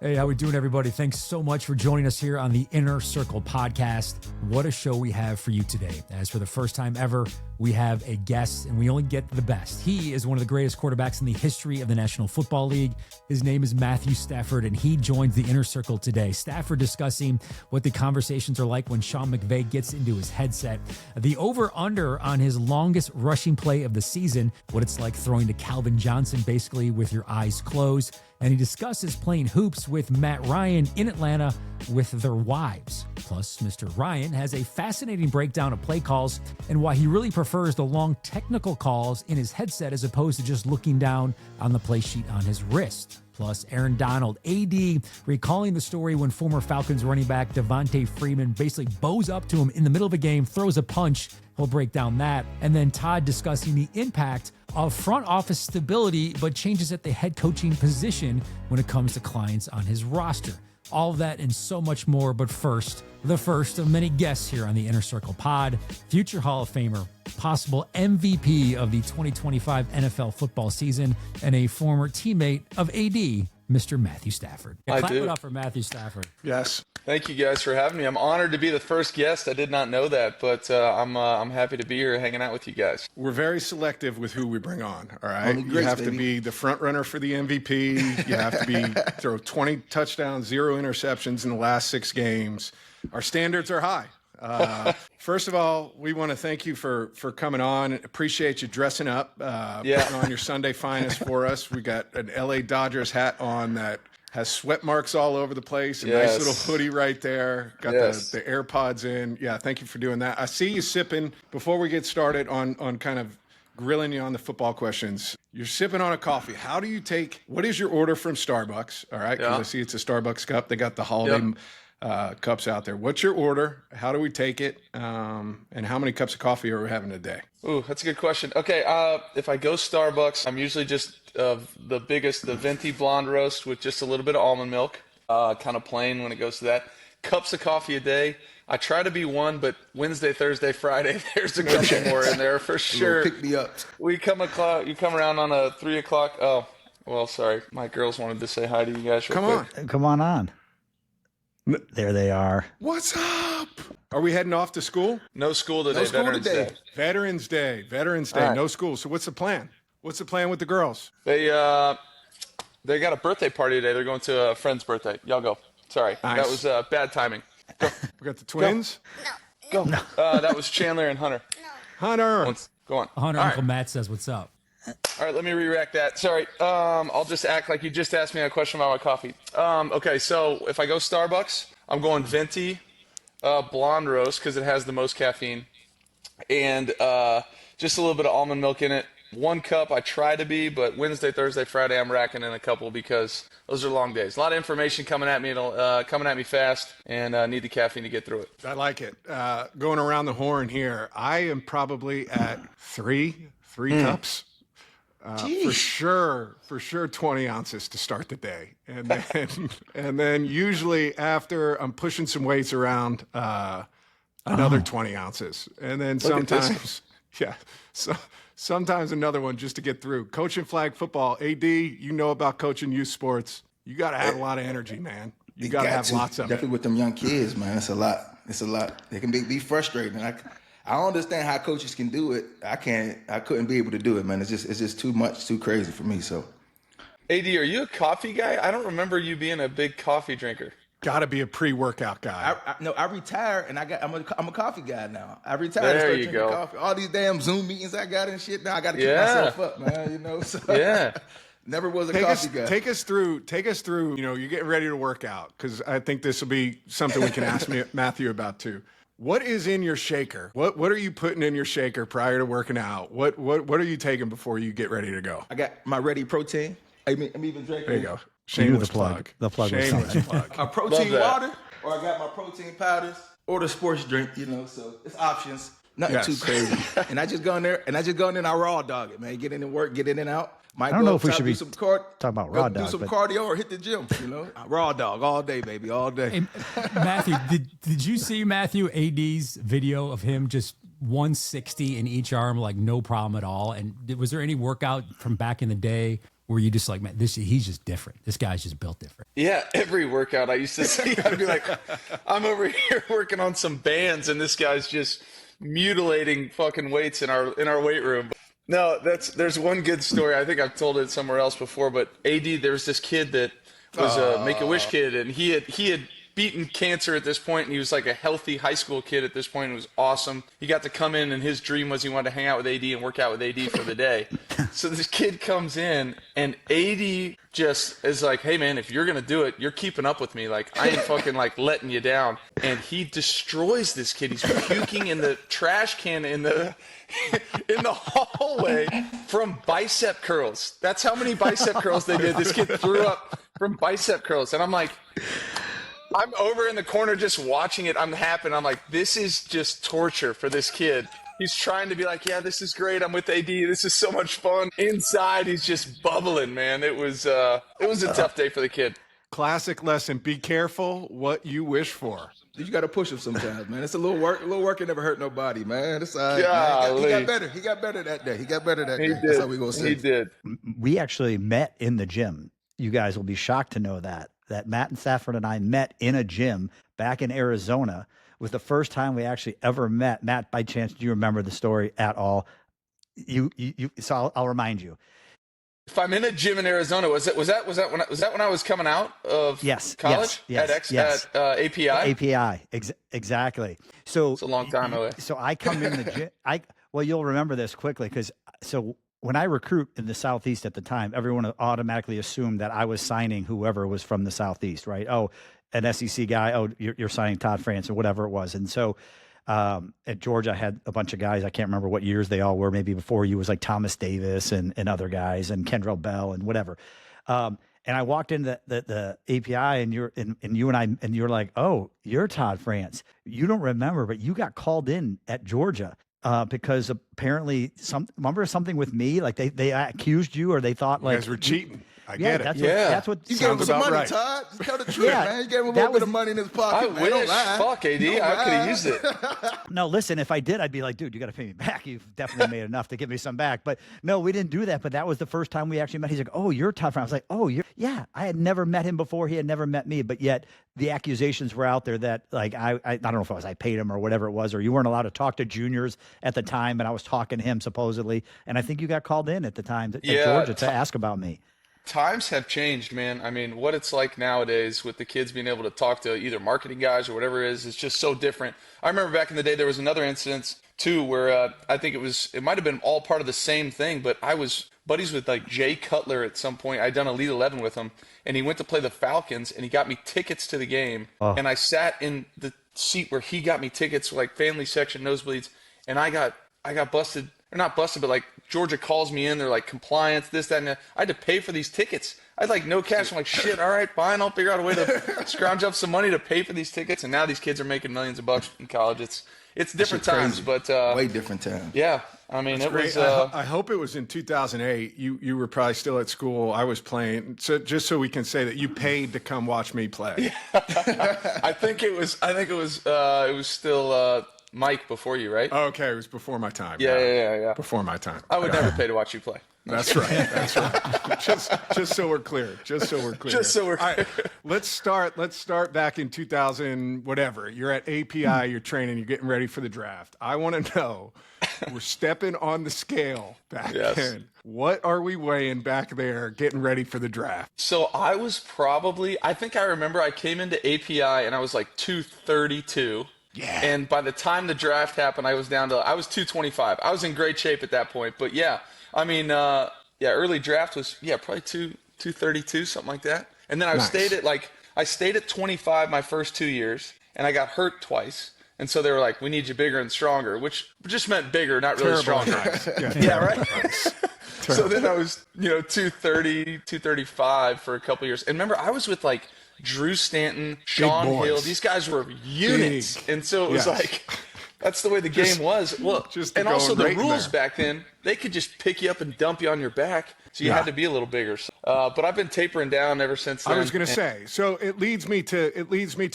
Hey, how we doing, everybody? Thanks so much for joining us here on the Inner Circle podcast. What a show we have for you today. As for the first time ever, we have a guest, and we only get the best. He is one of the greatest quarterbacks in the history of the National Football League. His name is Matthew Stafford, and he joins the Inner Circle today. Stafford discussing what the conversations are like when Sean McVay gets into his headset, the over-under on his longest rushing play of the season, what it's like throwing to Calvin Johnson basically with your eyes closed, and he discusses playing hoops with Matt Ryan in Atlanta with their wives. Plus, Mr. Ryan has a fascinating breakdown of play calls and why he really prefers the long technical calls in his headset as opposed to just looking down on the play sheet on his wrist. Plus, Aaron Donald, AD, recalling the story when former Falcons running back Devonta Freeman basically bows up to him in the middle of a game, throws a punch. He'll break down that. And then Todd discussing the impact of front office stability, but changes at the head coaching position when it comes to clients on his roster. All of that and so much more. But first, the first of many guests here on the Inner Circle pod, future Hall of Famer, possible MVP of the 2025 NFL football season, and a former teammate of AD, Mr. Matthew Stafford. Clap it up for Matthew Stafford. Yes. Thank you guys for having me. I'm honored to be the first guest. I did not know that, but I'm happy to be here hanging out with you guys. We're very selective with who we bring on, all right? You have to be the front runner for the MVP. You have to throw 20 touchdowns, 0 interceptions in the last 6 games. Our standards are high. First of all, we want to thank you for coming on. Appreciate you dressing up, putting on your Sunday finest for us. We got an LA Dodgers hat on that has sweat marks all over the place. A nice little hoodie right there. Got the AirPods in. Yeah, thank you for doing that. I see you sipping, before we get started on kind of grilling you on the football questions, you're sipping on a coffee. How do you what is your order from Starbucks? All right, because I see it's a Starbucks cup. They got the holiday cups out there. What's your order? How do we take it? And how many cups of coffee are we having a day? Ooh, that's a good question. Okay, if I go Starbucks, I'm usually just the venti blonde roast with just a little bit of almond milk, kind of plain when it goes to that. Cups of coffee a day. I try to be one, but Wednesday, Thursday, Friday, there's a couple more in there for sure. Pick me up. You come around on a 3 o'clock. Oh, well, sorry. My girls wanted to say hi to you guys real quick. Come on. There they are. What's up? Are we heading off to school? No school today. No school Veterans today. Day. Veterans Day. Right. No school. So what's the plan? What's the plan with the girls? They got a birthday party today. They're going to a friend's birthday. Y'all go. Sorry. Nice. That was bad timing. Go. We got the twins? Go. That was Chandler and Hunter. Hunter. Go on. Hunter, All Uncle right. Matt says, what's up? All right, let me re-rack that. Sorry. I'll just act like you just asked me a question about my coffee. Okay, so if I go Starbucks, I'm going venti blonde roast because it has the most caffeine, and just a little bit of almond milk in it. 1 cup I try to be, but Wednesday, Thursday, Friday I'm racking in a couple because those are long days. A lot of information coming at me fast, and need the caffeine to get through it. I like it. Going around the horn here, I am probably at three cups. For sure 20 ounces to start the day. And then usually after I'm pushing some weights around, another 20 ounces. And then sometimes another one just to get through. Coaching flag football, AD, you know about coaching youth sports. You got to have a lot of energy, man. You got to have lots of it. Definitely with them young kids, man. It's a lot. They can be frustrating. I don't understand how coaches can do it. I couldn't be able to do it, man. It's just too much, too crazy for me. So, AD, are you a coffee guy? I don't remember you being a big coffee drinker. Got to be a pre-workout guy. I retired and I'm a coffee guy now. I retired and started drinking coffee. All these damn Zoom meetings I got and shit. Now I got to keep myself up, man. You know. So, never was a coffee guy. Take us through. You know, you're getting ready to work out because I think this will be something we can ask Matthew about too. What is in your shaker? What are you putting in your shaker prior to working out? What are you taking before you get ready to go? I got my Ready Protein. I'm even drinking. There you go. Shameless plug. The plug. Shameless plug. A protein water, or I got my protein powders, or the sports drink. You know, so it's options. Nothing too crazy. And I just go in there and I raw dog it, man. Get in and work, get in and out. I don't know if we should be talking about raw dog. Do some cardio or hit the gym, you know. Raw dog all day, baby, all day. Hey, Matthew, did you see Matthew AD's video of him just 160 in each arm, like no problem at all? And was there any workout from back in the day where you just like, man, he's just different. This guy's just built different. Yeah, every workout I used to see, I'd be like, I'm over here working on some bands, and this guy's just mutilating fucking weights in our weight room. No, there's one good story. I think I've told it somewhere else before, but AD, there was this kid that was a Make-A-Wish kid, and he had beaten cancer at this point, and he was like a healthy high school kid at this point. It was awesome. He got to come in, and his dream was he wanted to hang out with AD and work out with AD for the day. So this kid comes in, and AD just is like, hey, man, if you're going to do it, you're keeping up with me. Like, I ain't fucking, like, letting you down. And he destroys this kid. He's puking in the trash can in the hallway from bicep curls. That's how many bicep curls they did. This kid threw up from bicep curls. And I'm like, I'm over in the corner just watching it. I'm happy. I'm like, this is just torture for this kid. He's trying to be like, yeah, this is great. I'm with AD. This is so much fun. Inside, he's just bubbling, man. It was a tough day for the kid. Classic lesson. Be careful what you wish for. You got to push him sometimes, man. It's a little work. A little work can never hurt nobody, man. It's all right, man. He got better. He got better that day. He got better that day. Did. That's how we gonna say. He did. We actually met in the gym. You guys will be shocked to know that Matt and Stafford and I met in a gym back in Arizona. It was the first time we actually ever met. Matt, by chance, do you remember the story at all? So I'll remind you. If I'm in a gym in Arizona, was that when I was coming out of college? Yes. At API? API, exactly. So it's a long time away. So I come in the gym. Well, you'll remember this quickly because when I recruit in the Southeast at the time, everyone automatically assumed that I was signing whoever was from the Southeast, right? Oh, an SEC guy. Oh, you're signing Todd France or whatever it was. And so at Georgia, I had a bunch of guys. I can't remember what years they all were. Maybe before you was like Thomas Davis and other guys and Kendrell Bell and whatever. And I walked into the API and you and you're like, oh, you're Todd France. You don't remember, but you got called in at Georgia. Because apparently remember something with me, like they accused you or they thought like you guys were cheating. I get it. That's what you gave him some money, right. Todd. Just tell the truth, man. You gave him a little bit of money in his pocket. I wish. Fuck, AD. I could have used it. No, listen, if I did, I'd be like, dude, you got to pay me back. You've definitely made enough to give me some back. But no, we didn't do that. But that was the first time we actually met. He's like, oh, you're Todd. I was like, oh, yeah. I had never met him before. He had never met me. But yet the accusations were out there that like I don't know if I paid him or whatever it was, or you weren't allowed to talk to juniors at the time, and I was talking to him supposedly. And I think you got called in at the time at Georgia to ask about me. Times have changed, man. I mean, what it's like nowadays with the kids being able to talk to either marketing guys or whatever it is, it's just so different. I remember back in the day, there was another incident too, where I think it might have been all part of the same thing, but I was buddies with like Jay Cutler at some point. I'd done Elite 11 with him, and he went to play the Falcons, and he got me tickets to the game, and I sat in the seat where he got me tickets, like family section, nosebleeds, and I got busted. Or not busted, but like Georgia calls me in. They're like compliance, this, that, and that. I had to pay for these tickets. I had like no cash. I'm like, shit, all right, fine. I'll figure out a way to scrounge up some money to pay for these tickets. And now these kids are making millions of bucks in college. It's different times, but way different times. Yeah, I mean, that's it great. was. I hope it was in 2008. You were probably still at school. I was playing. So just so we can say that you paid to come watch me play. Yeah. I think it was. It was still. Mike before you, right? Oh, okay, it was before my time. Yeah. Before my time. I would never pay to watch you play. That's right. That's right. Just so we're clear. All right, let's start back in 2000. Whatever. You're at API. You're training. You're getting ready for the draft. I want to know. We're stepping on the scale back then. What are we weighing back there, getting ready for the draft? So I was I think I remember I came into API and I was like 232. Yeah. And by the time the draft happened, I was 225. I was in great shape at that point. But yeah, I mean, early draft was probably 232, something like that. And then I stayed at 25 my first 2 years, and I got hurt twice. And so they were like, we need you bigger and stronger, which just meant bigger, not really stronger. Yeah, right. So then I was, 230, 235 for a couple years. And remember, I was with like Drew Stanton, Sean Hill. These guys were units. Big. And so it was like, that's the way the game was. Well, and also the rules back then, they could just pick you up and dump you on your back. So you had to be a little bigger. But I've been tapering down ever since then. I was going to say, so it leads me to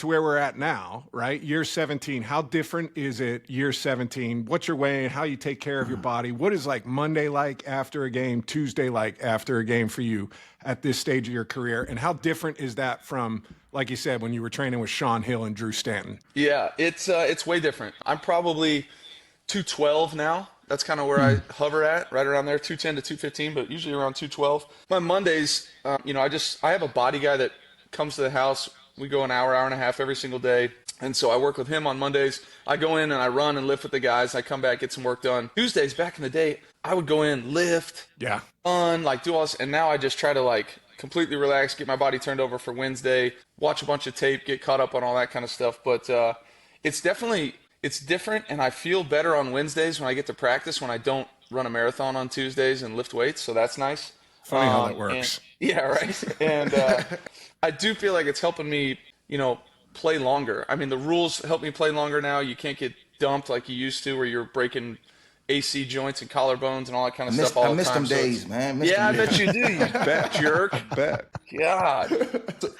where we're at now, right? Year 17. How different is it year 17? What's your weighing? How you take care of your body? What is like Monday like after a game, Tuesday like after a game for you at this stage of your career? And how different is that from, like you said, when you were training with Sean Hill and Drew Stanton? Yeah, it's way different. I'm probably 212 now. That's kind of where I hover at, right around there, 210 to 215, but usually around 212. My Mondays, I have a body guy that comes to the house. We go an hour and a half every single day. And so I work with him on Mondays. I go in and I run and lift with the guys. I come back, get some work done. Tuesdays, back in the day, I would go in, lift, run, do all this. And now I just try to completely relax, get my body turned over for Wednesday, watch a bunch of tape, get caught up on all that kind of stuff. But it's different, and I feel better on Wednesdays when I get to practice when I don't run a marathon on Tuesdays and lift weights, so that's nice. Funny how that works. Yeah, right. And I do feel like it's helping me, play longer. I mean, the rules help me play longer now. You can't get dumped like you used to where you're breaking AC joints and collarbones and all that kind of stuff all the time. I miss them days, man. I bet you do, you jerk. Bet. God.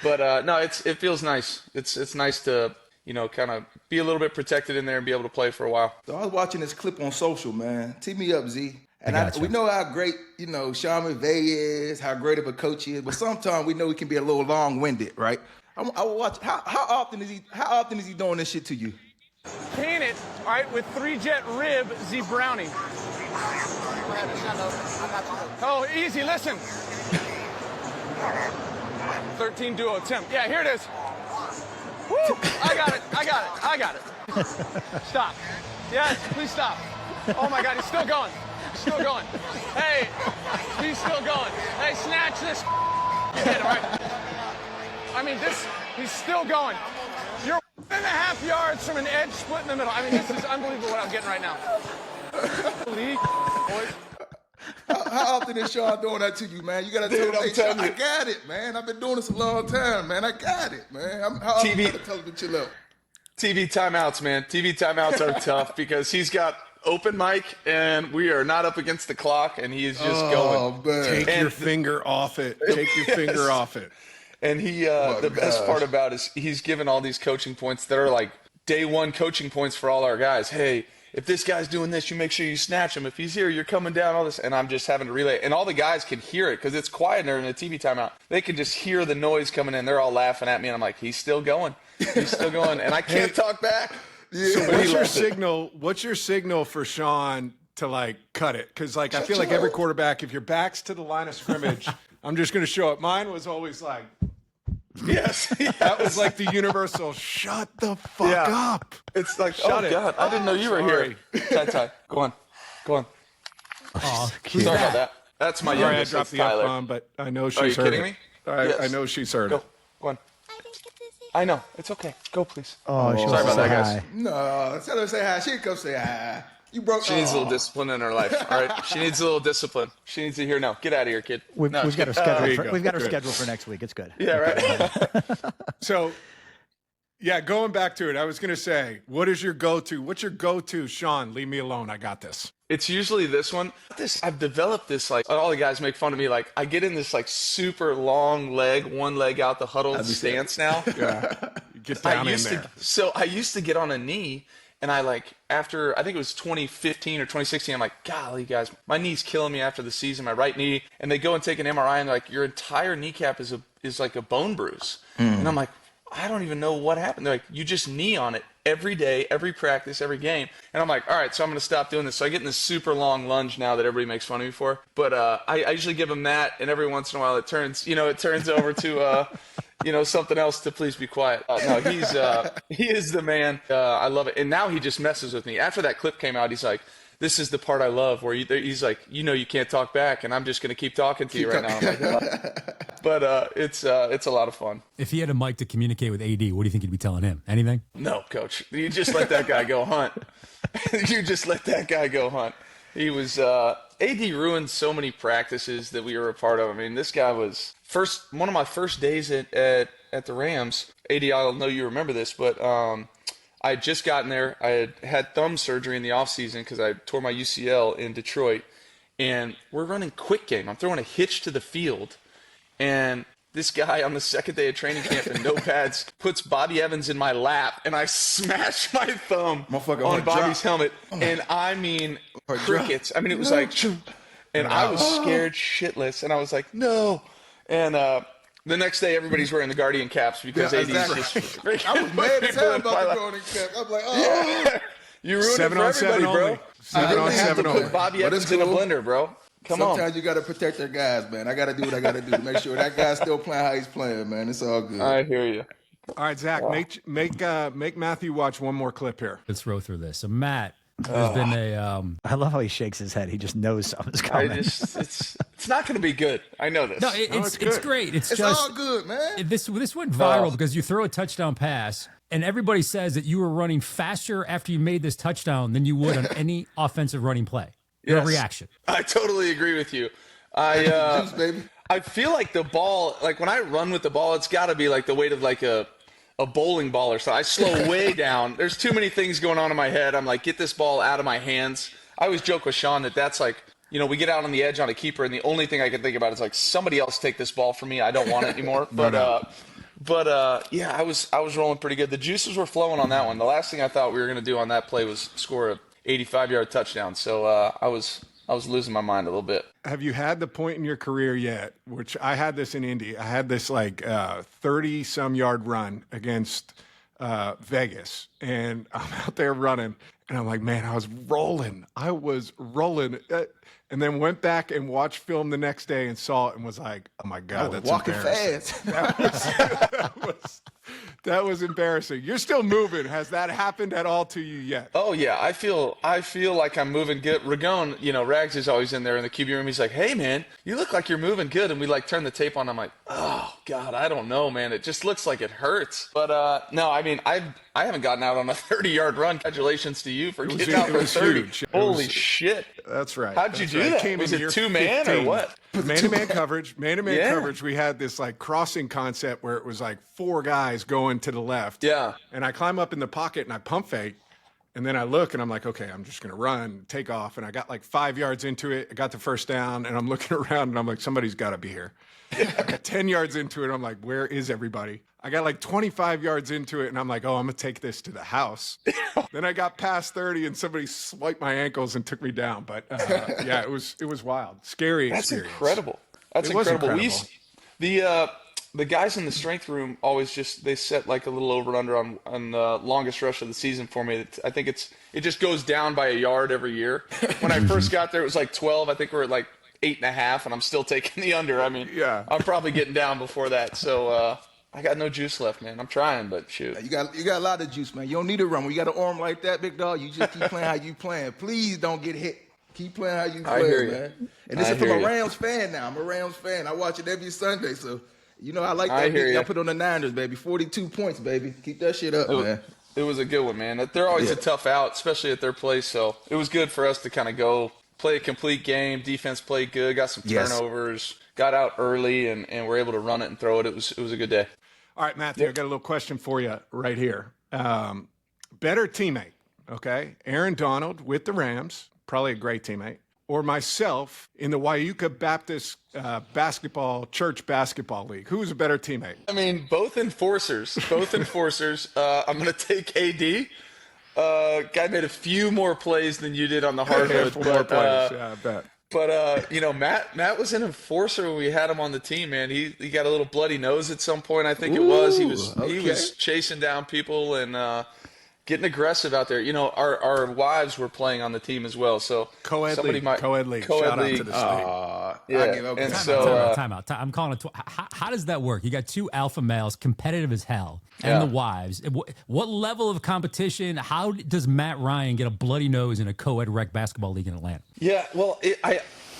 But no, it feels nice. It's nice to kind of be a little bit protected in there and be able to play for a while. So I was watching this clip on social, man. Tee me up, Z. And we know how great, Sean McVay is, how great of a coach he is, but sometimes we know he can be a little long-winded, right? I will watch. How often is he doing this shit to you? Can it, all right, with 3-jet rib, Z Brownie. Oh, easy, listen. 13 duo attempt. Yeah, here it is. Woo! I got it. Stop. Yes, please stop. Oh my God, he's still going. Hey, he's still going. Hey, snatch this. You get it, right? I mean, he's still going. You're 1.5 yards from an edge split in the middle. I mean, this is unbelievable what I'm getting right now. Boys. How often is Sean doing that to you, man? You gotta tell him, Sean, I got it, man. I've been doing this a long time, man. I got it, man. How often you gotta tell him to chill out? TV timeouts, man. TV timeouts are tough because he's got open mic and we are not up against the clock and he is just going. Man. Take your finger off it. Take your finger off it. And the best part about it is he's given all these coaching points that are like day one coaching points for all our guys. Hey, if this guy's doing this, you make sure you snatch him. If he's here, you're coming down, all this. And I'm just having to relay. And all the guys can hear it because it's quiet in a TV timeout. They can just hear the noise coming in. They're all laughing at me. And I'm like, he's still going. And I can't talk back. Yeah. So what's your signal for Sean to cut it? Because I feel like every quarterback, if your back's to the line of scrimmage, I'm just going to show up. Mine was always yes. That was the universal, shut the fuck up. It's like, God, I didn't know you were here. Ty, go on. Oh, sorry about that. That's my youngest. I dropped the Tyler. F-bomb, but I know she's Are you heard kidding it. me? I know she's heard it. Go on. I know. It's okay. Go, please. Oh, sorry about that, guys. No, tell her to say hi. She can come say hi. You broke. She needs a little discipline in her life. All right. She needs a little discipline. She needs to hear no. Get out of here, kid. We've got her schedule. We've got her schedule for next week. It's good. Yeah, right. So, going back to it, I was going to say, what's your go-to? Sean, leave me alone. I got this. It's usually this one. I've developed this, all the guys make fun of me. I get in this super long leg, one leg out the huddle stance now. Yeah. Get down in there. So I used to get on a knee. And after, I think it was 2015 or 2016, I'm like, golly, guys, my knee's killing me after the season, my right knee. And they go and take an MRI and they're like, your entire kneecap is like a bone bruise. And I'm like, I don't even know what happened. They're like, you just knee on it every day, every practice, every game. And I'm like, all right, so I'm going to stop doing this. So I get in this super long lunge now that everybody makes fun of me for. But I usually give them that. And every once in a while it turns over to, something else to please be quiet. No, he is the man. I love it. And now he just messes with me. After that clip came out, he's like, this is the part I love where he's like, you can't talk back and I'm just going to keep talking to you right now. I'm like, oh. But it's a lot of fun. If he had a mic to communicate with AD, what do you think he'd be telling him? Anything? No, coach. You just let that guy go hunt. He was AD ruined so many practices that we were a part of. I mean, this guy was one of my first days at the Rams. AD, I don't know you remember this, but I had just gotten there. I had thumb surgery in the offseason because I tore my UCL in Detroit. and we're running quick game. I'm throwing a hitch to the field, and this guy on the second day of training camp in no pads puts Bobby Evans in my lap, and I smash my thumb on Bobby's helmet. And I mean, crickets. I mean, it was like, and I was scared shitless, and I was like, no. And the next day, everybody's wearing the Guardian caps because AD's just I was mad as hell about the Guardian cap. I was like, oh. Yeah. You ruined it for everybody, bro. 7-on-7 only. Put Bobby Evans in a blender, bro. Sometimes you got to protect their guys, man. I got to do what I got to do to make sure that guy's still playing how he's playing, man. It's all good. I hear you. All right, Zach, make Matthew watch one more clip here. Let's roll through this. So, Matt, there's been a. I love how he shakes his head. He just knows something's coming. It's not going to be good. I know this. No, it's great. It's just all good, man. This went viral because you throw a touchdown pass, and everybody says that you were running faster after you made this touchdown than you would on any offensive running play. Your reaction? I totally agree with you. Juice, baby. I feel like the ball, like when I run with the ball, it's got to be like the weight of like a bowling ball or so. I slow way down. There's too many things going on in my head. I'm like, get this ball out of my hands. I always joke with Sean that's like, we get out on the edge on a keeper, and the only thing I can think about is like, somebody else take this ball from me. I don't want it anymore. But yeah, I was rolling pretty good. The juices were flowing on that one. The last thing I thought we were going to do on that play was score a 85-yard touchdown. So I was losing my mind a little bit. Have you had the point in your career yet, which I had this in Indy, I had this like 30-some yard run against Vegas, and I'm out there running, and I'm like, man, I was rolling. And then went back and watched film the next day and saw it and was like, oh, my God, that's walking embarrassing. fast. That was embarrassing. You're still moving. Has that happened at all to you yet? Oh, yeah. I feel like I'm moving good. Ragone, Rags is always in there in the QB room. He's like, hey, man, you look like you're moving good. And we like turn the tape on. I'm like, oh, God, I don't know, man. It just looks like it hurts. But, no, I mean, I haven't gotten out on a 30-yard run. Congratulations to you for getting out for 30. Huge. Holy shit. That's right. How'd you do that? Was it two-man or what? Man-to-man coverage. Man-to-man coverage. We had this like crossing concept where it was like 4 guys going to the left. Yeah. And I climb up in the pocket and I pump fake. And then I look and I'm like, okay, I'm just going to run, take off. And I got like 5 yards into it. I got the first down and I'm looking around and I'm like, somebody's got to be here. I got 10 yards into it. I'm like, where is everybody? I got like 25 yards into it and I'm like, oh, I'm going to take this to the house. Then I got past 30 and somebody swiped my ankles and took me down. But yeah, it was wild. Scary experience. That's incredible. That's incredible. The guys in the strength room always they set like a little over and under on the longest rush of the season for me. I think it just goes down by a yard every year. When I first got there, it was like 12. I think we're at like 8.5, and I'm still taking the under. I mean, yeah. I'm probably getting down before that. So I got no juice left, man. I'm trying, but shoot. You got a lot of juice, man. You don't need to run. When you got an arm like that, big dog, you just keep playing how you playing. Please don't get hit. Keep playing how you play, man. And this is from a Rams fan now. I'm a Rams fan. I watch it every Sunday, so I like that. I put on the Niners, baby. 42 points, baby. Keep that shit up, man. It was a good one, man. They're always a tough out, especially at their place. So it was good for us to kind of go play a complete game. Defense played good. Got some turnovers. Got out early, and were able to run it and throw it. It was a good day. All right, Matthew, I got a little question for you right here. Better teammate, okay? Aaron Donald with the Rams, probably a great teammate, or myself in the Wyuka Baptist Church Basketball League. Who's a better teammate? I mean, both enforcers. I'm going to take AD. Guy made a few more plays than you did on the hardwood. More plays, yeah, I bet. But Matt was an enforcer when we had him on the team, man. He got a little bloody nose at some point, I think it was. He was chasing down people and getting aggressive out there. Our wives were playing on the team as well, so co-ed league. Shout out to the league. Time out. I'm calling it. How does that work? You got 2 alpha males, competitive as hell, and the wives. What level of competition? How does Matt Ryan get a bloody nose in a co-ed rec basketball league in Atlanta? Yeah, well,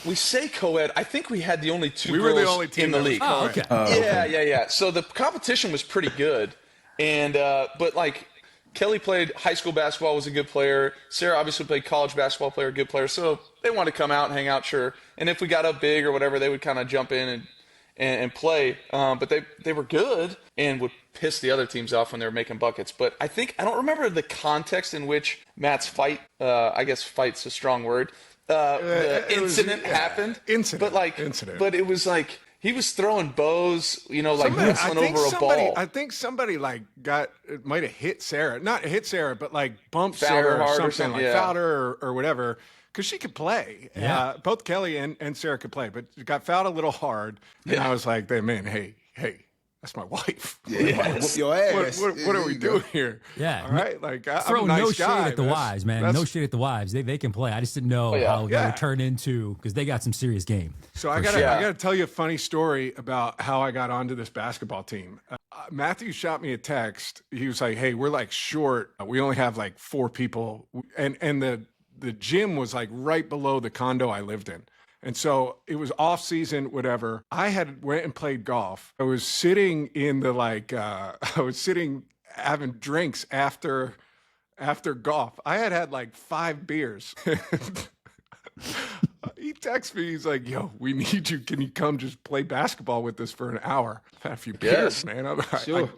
we say co-ed. I think we had the only 2 girls were the only team in the league. Oh, okay. Yeah. So the competition was pretty good, and but like. Kelly played high school basketball, was a good player. Sarah obviously played college basketball, player, good player. So they wanted to come out and hang out, sure. And if we got up big or whatever, they would kind of jump in and play. But they were good and would piss the other teams off when they were making buckets. But I don't remember the context in which Matt's fight, I guess fight's a strong word, the incident happened. But it was like he was throwing bows, like wrestling over a ball. I think somebody might have hit Sarah, not hit Sarah, but like bumped Sarah or something, like fouled her or whatever. Because she could play. Yeah. Both Kelly and Sarah could play, but got fouled a little hard. And I was like, man, hey, that's my wife. Whoop your ass. What are we doing here? Yeah. All right. Like, throw I'm a nice no shade guy, at the wives, man. No shade at the wives. They can play. I just didn't know how they would turn into, because they got some serious game. So I gotta tell you a funny story about how I got onto this basketball team. Matthew shot me a text. He was like, hey, we're like short. We only have like 4 people. And the gym was like right below the condo I lived in. And so it was off season, whatever. I had went and played golf. I was sitting in the having drinks after golf. I had like 5 beers. He texts me. He's like, yo, we need you. Can you come just play basketball with us for an hour? I've had a few beers, man. Sure.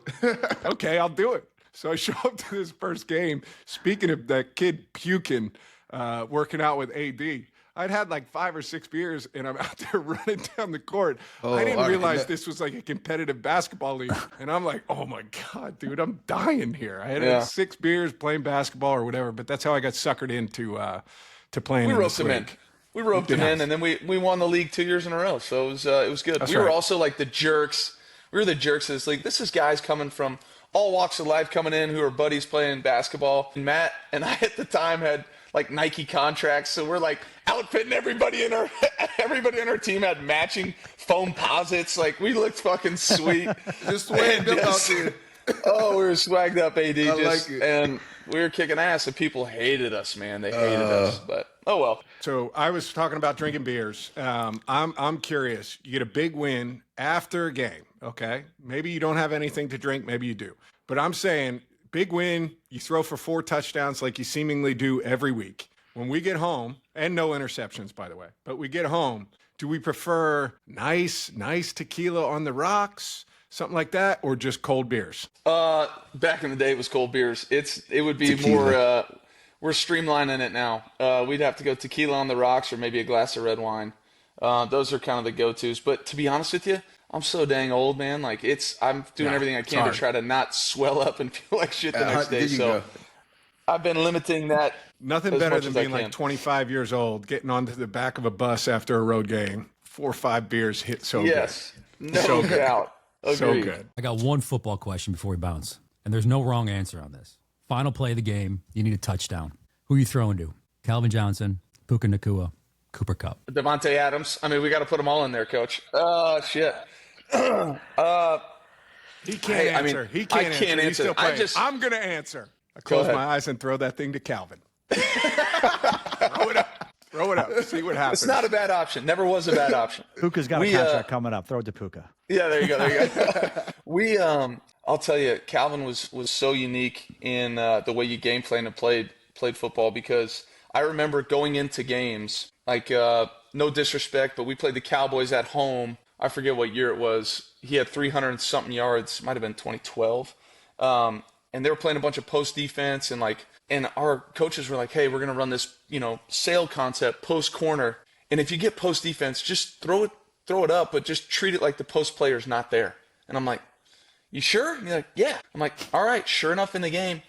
Okay, I'll do it. So I show up to this first game. Speaking of that kid puking, working out with AD, I'd had like 5 or 6 beers, and I'm out there running down the court. I didn't realize this was like a competitive basketball league. And I'm like, oh, my God, dude, I'm dying here. I had 6 beers playing basketball or whatever, but that's how I got suckered into to playing in this league. We roped him in, and then we won the league 2 years in a row, so it was good. We were also like the jerks. We were the jerks of this league. This is guys coming from all walks of life coming in who are buddies playing basketball. And Matt and I at the time had like Nike contracts, so we're like outfitting everybody in our team had matching foam posits. Like we looked fucking sweet. Just swagged up out there. Oh, we were swagged up, AD. Like it. And we were kicking ass, and people hated us, man. They hated us, but oh well. So I was talking about drinking beers. I'm curious. You get a big win after a game, okay? Maybe you don't have anything to drink. Maybe you do. But I'm saying big win, you throw for 4 touchdowns like you seemingly do every week. When we get home, and no interceptions, by the way, but we get home, do we prefer nice tequila on the rocks, something like that, or just cold beers? Back in the day, it was cold beers. It would be Tequila. more. We're streamlining it now. We'd have to go tequila on the rocks or maybe a glass of red wine. Those are kind of the go-tos. But to be honest with you, I'm so dang old, man. Like I'm doing everything I can to try to not swell up and feel like shit the next day. So I've been limiting that. Nothing better than being like 25 years old, getting onto the back of a bus after a road game. 4 or 5 beers hit so good. Yes, no doubt. Agreed. So good. I got one football question before we bounce, and there's no wrong answer on this. Final play of the game, you need a touchdown. Who are you throwing to? Calvin Johnson, Puka Nacua, Cooper Kupp. Devonta Adams. I mean, we got to put them all in there, Coach. Oh, shit. He can't answer. He can't I can't answer. answer. I'm going to answer. I close my eyes and throw that thing to Calvin. Throw it up. See what happens. It's not a bad option. Never was a bad option. Puka's got a contract coming up. Throw it to Puka. Yeah, there you go. I'll tell you, Calvin was so unique in the way you game played and played football, because I remember going into games, like no disrespect, but we played the Cowboys at home. I forget what year it was. He had 300 and something yards. Might have been 2012. And they were playing a bunch of post defense, and our coaches were like, hey, we're going to run this, sail concept, post corner. And if you get post defense, just throw it up, but just treat it like the post player's not there. And I'm like, you sure? And you're like, yeah. I'm like, all right. Sure enough, in the game,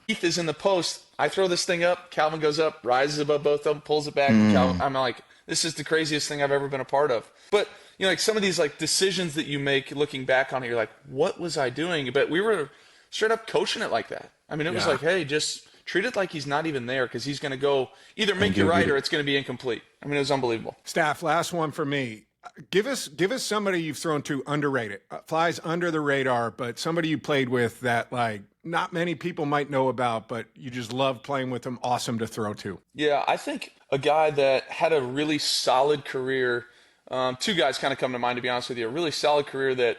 Keith is in the post. I throw this thing up. Calvin goes up, rises above both of them, pulls it back. Calvin, I'm like, this is the craziest thing I've ever been a part of. But, like some of these like decisions that you make looking back on it, you're like, what was I doing? But we were straight up coaching it like that. I mean, it was like, hey, just treat it like he's not even there, because he's going to go either make you right or it's going to be incomplete. I mean, it was unbelievable. Staff, last one for me. Give us somebody you've thrown to underrated, flies under the radar, but somebody you played with that like not many people might know about, but you just love playing with them. Awesome to throw to. Yeah, I think a guy that had a really solid career. 2 guys kind of come to mind, to be honest with you. A really solid career that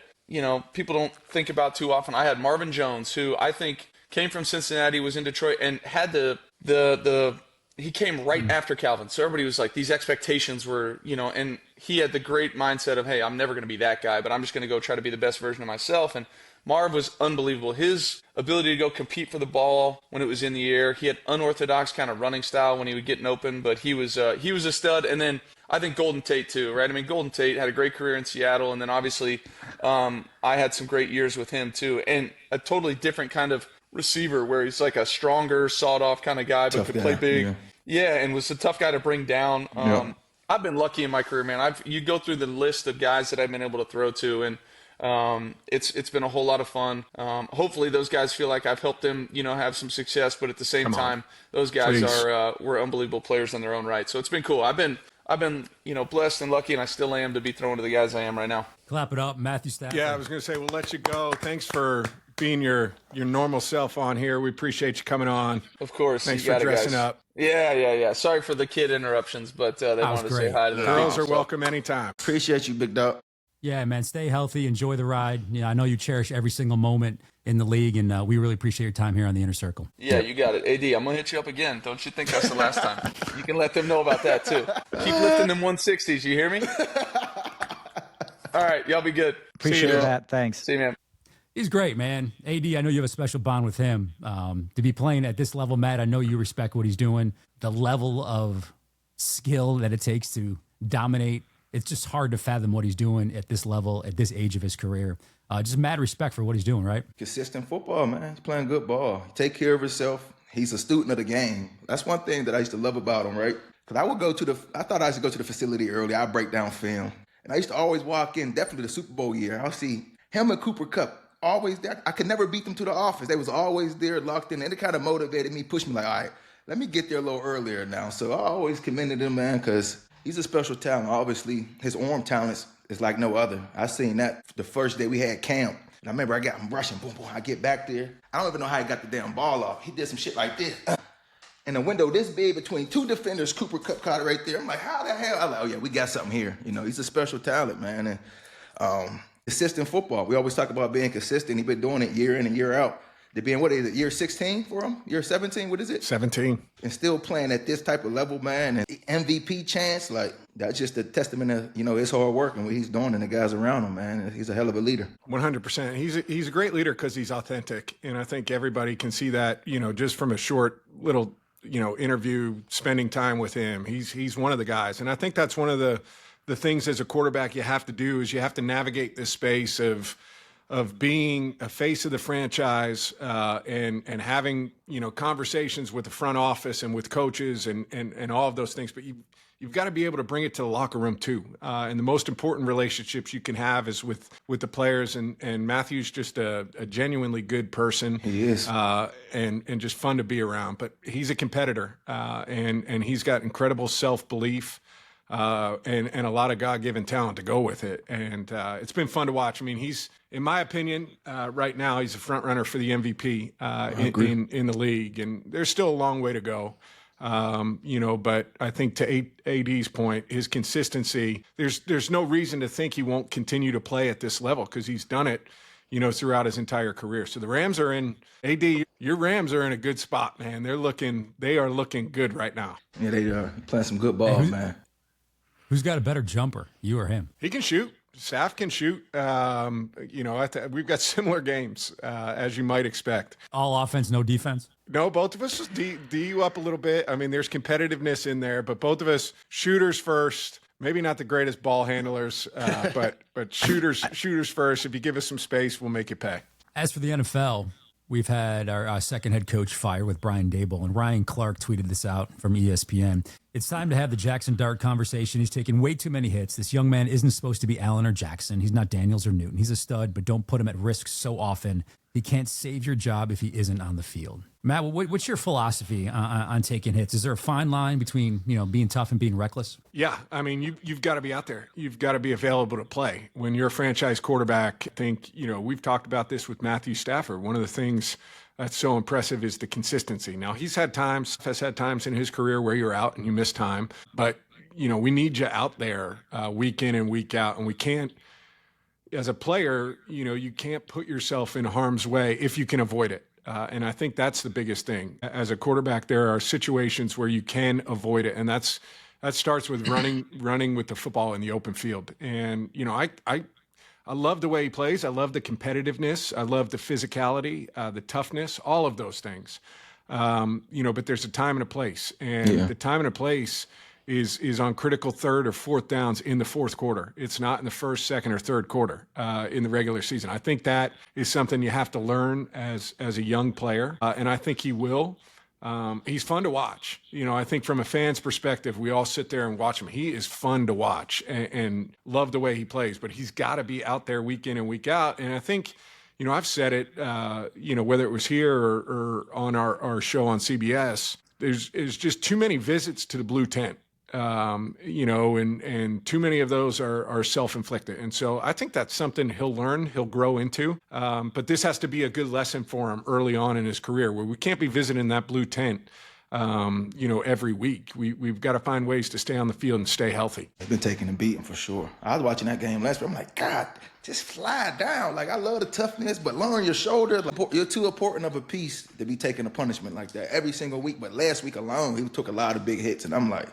people don't think about too often. I had Marvin Jones, who I think came from Cincinnati, was in Detroit, and had the he came right after Calvin. So everybody was like, these expectations were, and he had the great mindset of, hey, I'm never going to be that guy, but I'm just going to go try to be the best version of myself. And Marv was unbelievable. His ability to go compete for the ball when it was in the air. He had unorthodox kind of running style when he would get open, but he was a stud. And then I think Golden Tate too, right? I mean, Golden Tate had a great career in Seattle, and then obviously I had some great years with him too. And a totally different kind of receiver where he's like a stronger, sawed-off kind of guy, but could play big. Yeah, and was a tough guy to bring down. I've been lucky in my career, man. You go through the list of guys that I've been able to throw to, and it's been a whole lot of fun. Hopefully those guys feel like I've helped them, have some success, but at the same time, those guys were unbelievable players in their own right. So it's been cool. I've been blessed and lucky, and I still am to be throwing to the guys I am right now. Clap it up, Matthew Stafford. Yeah, I was going to say, we'll let you go. Thanks for being your normal self on here. We appreciate you coming on. Of course. Thanks for dressing up. Yeah. Sorry for the kid interruptions, but they wanted to say hi to the girls are welcome anytime. Appreciate you, big dog. Yeah, man, stay healthy, enjoy the ride. I know you cherish every single moment in the league, and we really appreciate your time here on the Inner Circle. Yeah, you got it. AD, I'm going to hit you up again. Don't you think that's the last time? You can let them know about that, too. Keep lifting them 160s, you hear me? All right, y'all be good. Appreciate that. Thanks. See you, man. He's great, man. AD, I know you have a special bond with him. To be playing at this level, Matt, I know you respect what he's doing. The level of skill that it takes to dominate, it's just hard to fathom what he's doing at this level, at this age of his career. Just mad respect for what he's doing, right? Consistent football, man. He's playing good ball. Take care of himself. He's a student of the game. That's one thing that I used to love about him, right? Because I thought I used to go to the facility early. I'd break down film. And I used to always walk in, definitely the Super Bowl year. I'll see him and Cooper Kupp always there. I could never beat them to the office. They was always there, locked in. And it kind of motivated me, pushed me like, all right, let me get there a little earlier now. So I always commended him, man, because he's a special talent. Obviously, his arm talent is like no other. I seen that the first day we had camp. And I remember I got him rushing, boom, boom. I get back there. I don't even know how he got the damn ball off. He did some shit like this. And a window this big between two defenders, Cooper Kupp caught it right there. I'm like, how the hell? I'm like, oh, yeah, we got something here. He's a special talent, man. And consistent football. We always talk about being consistent. He's been doing it year in and year out. They're being, what is it, year 16 for him? Year 17? What is it? 17. And still playing at this type of level, man. And MVP chance, like, that's just a testament of, his hard work and what he's doing and the guys around him, man. He's a hell of a leader. 100%. He's a great leader because he's authentic. And I think everybody can see that, just from a short little, interview, spending time with him. He's one of the guys. And I think that's one of the things as a quarterback you have to do is you have to navigate this space of being a face of the franchise and having, conversations with the front office and with coaches and all of those things. But you've got to be able to bring it to the locker room too. And the most important relationships you can have is with the players. And Matthew's just a genuinely good person. He is. And just fun to be around. But he's a competitor and he's got incredible self-belief. And a lot of God-given talent to go with it. And it's been fun to watch. I mean, he's, in my opinion, right now, he's a front runner for the MVP in the league. And there's still a long way to go. But I think to AD's point, his consistency, there's no reason to think he won't continue to play at this level because he's done it, throughout his entire career. So the Rams are in, AD, your Rams are in a good spot, man. They are looking good right now. Yeah, they are playing some good ball, man. Who's got a better jumper, you or him? He can shoot. Staff can shoot. We've got similar games, as you might expect. All offense, no defense? No, both of us D you up a little bit. I mean, there's competitiveness in there, but both of us shooters first. Maybe not the greatest ball handlers, but shooters first. If you give us some space, we'll make you pay. As for the NFL, we've had our second head coach fired with Brian Daboll, and Ryan Clark tweeted this out from ESPN. It's time to have the Jackson Dart conversation. He's taken way too many hits. This young man isn't supposed to be Allen or Jackson. He's not Daniels or Newton. He's a stud, but don't put him at risk so often. He can't save your job if he isn't on the field. Matt, what's your philosophy on taking hits? Is there a fine line between being tough and being reckless? Yeah, I mean, you've got to be out there. You've got to be available to play. When you're a franchise quarterback, I think, we've talked about this with Matthew Stafford. One of the things that's so impressive is the consistency. Now, has had times in his career where you're out and you miss time, but, we need you out there week in and week out, and we can't as a player, you can't put yourself in harm's way if you can avoid it. And I think that's the biggest thing. As a quarterback, there are situations where you can avoid it. And that starts with running with the football in the open field. And, I love the way he plays. I love the competitiveness. I love the physicality, the toughness, all of those things. But there's a time and a place. And the time and a place is on critical third or fourth downs in the fourth quarter. It's not in the first, second, or third quarter in the regular season. I think that is something you have to learn as a young player, and I think he will. He's fun to watch. I think from a fan's perspective, we all sit there and watch him. He is fun to watch and love the way he plays, but he's got to be out there week in and week out. And I think, I've said it, whether it was here or on our show on CBS, there's just too many visits to the blue tent. And too many of those are self-inflicted. And so I think that's something he'll learn, he'll grow into. But this has to be a good lesson for him early on in his career, where we can't be visiting that blue tent, every week. We've got to find ways to stay on the field and stay healthy. They've been taking and beating for sure. I was watching that game last week. I'm like, God, just fly down. Like, I love the toughness, but lowering your shoulder, you're too important of a piece to be taking a punishment like that every single week. But last week alone, he took a lot of big hits, and I'm like,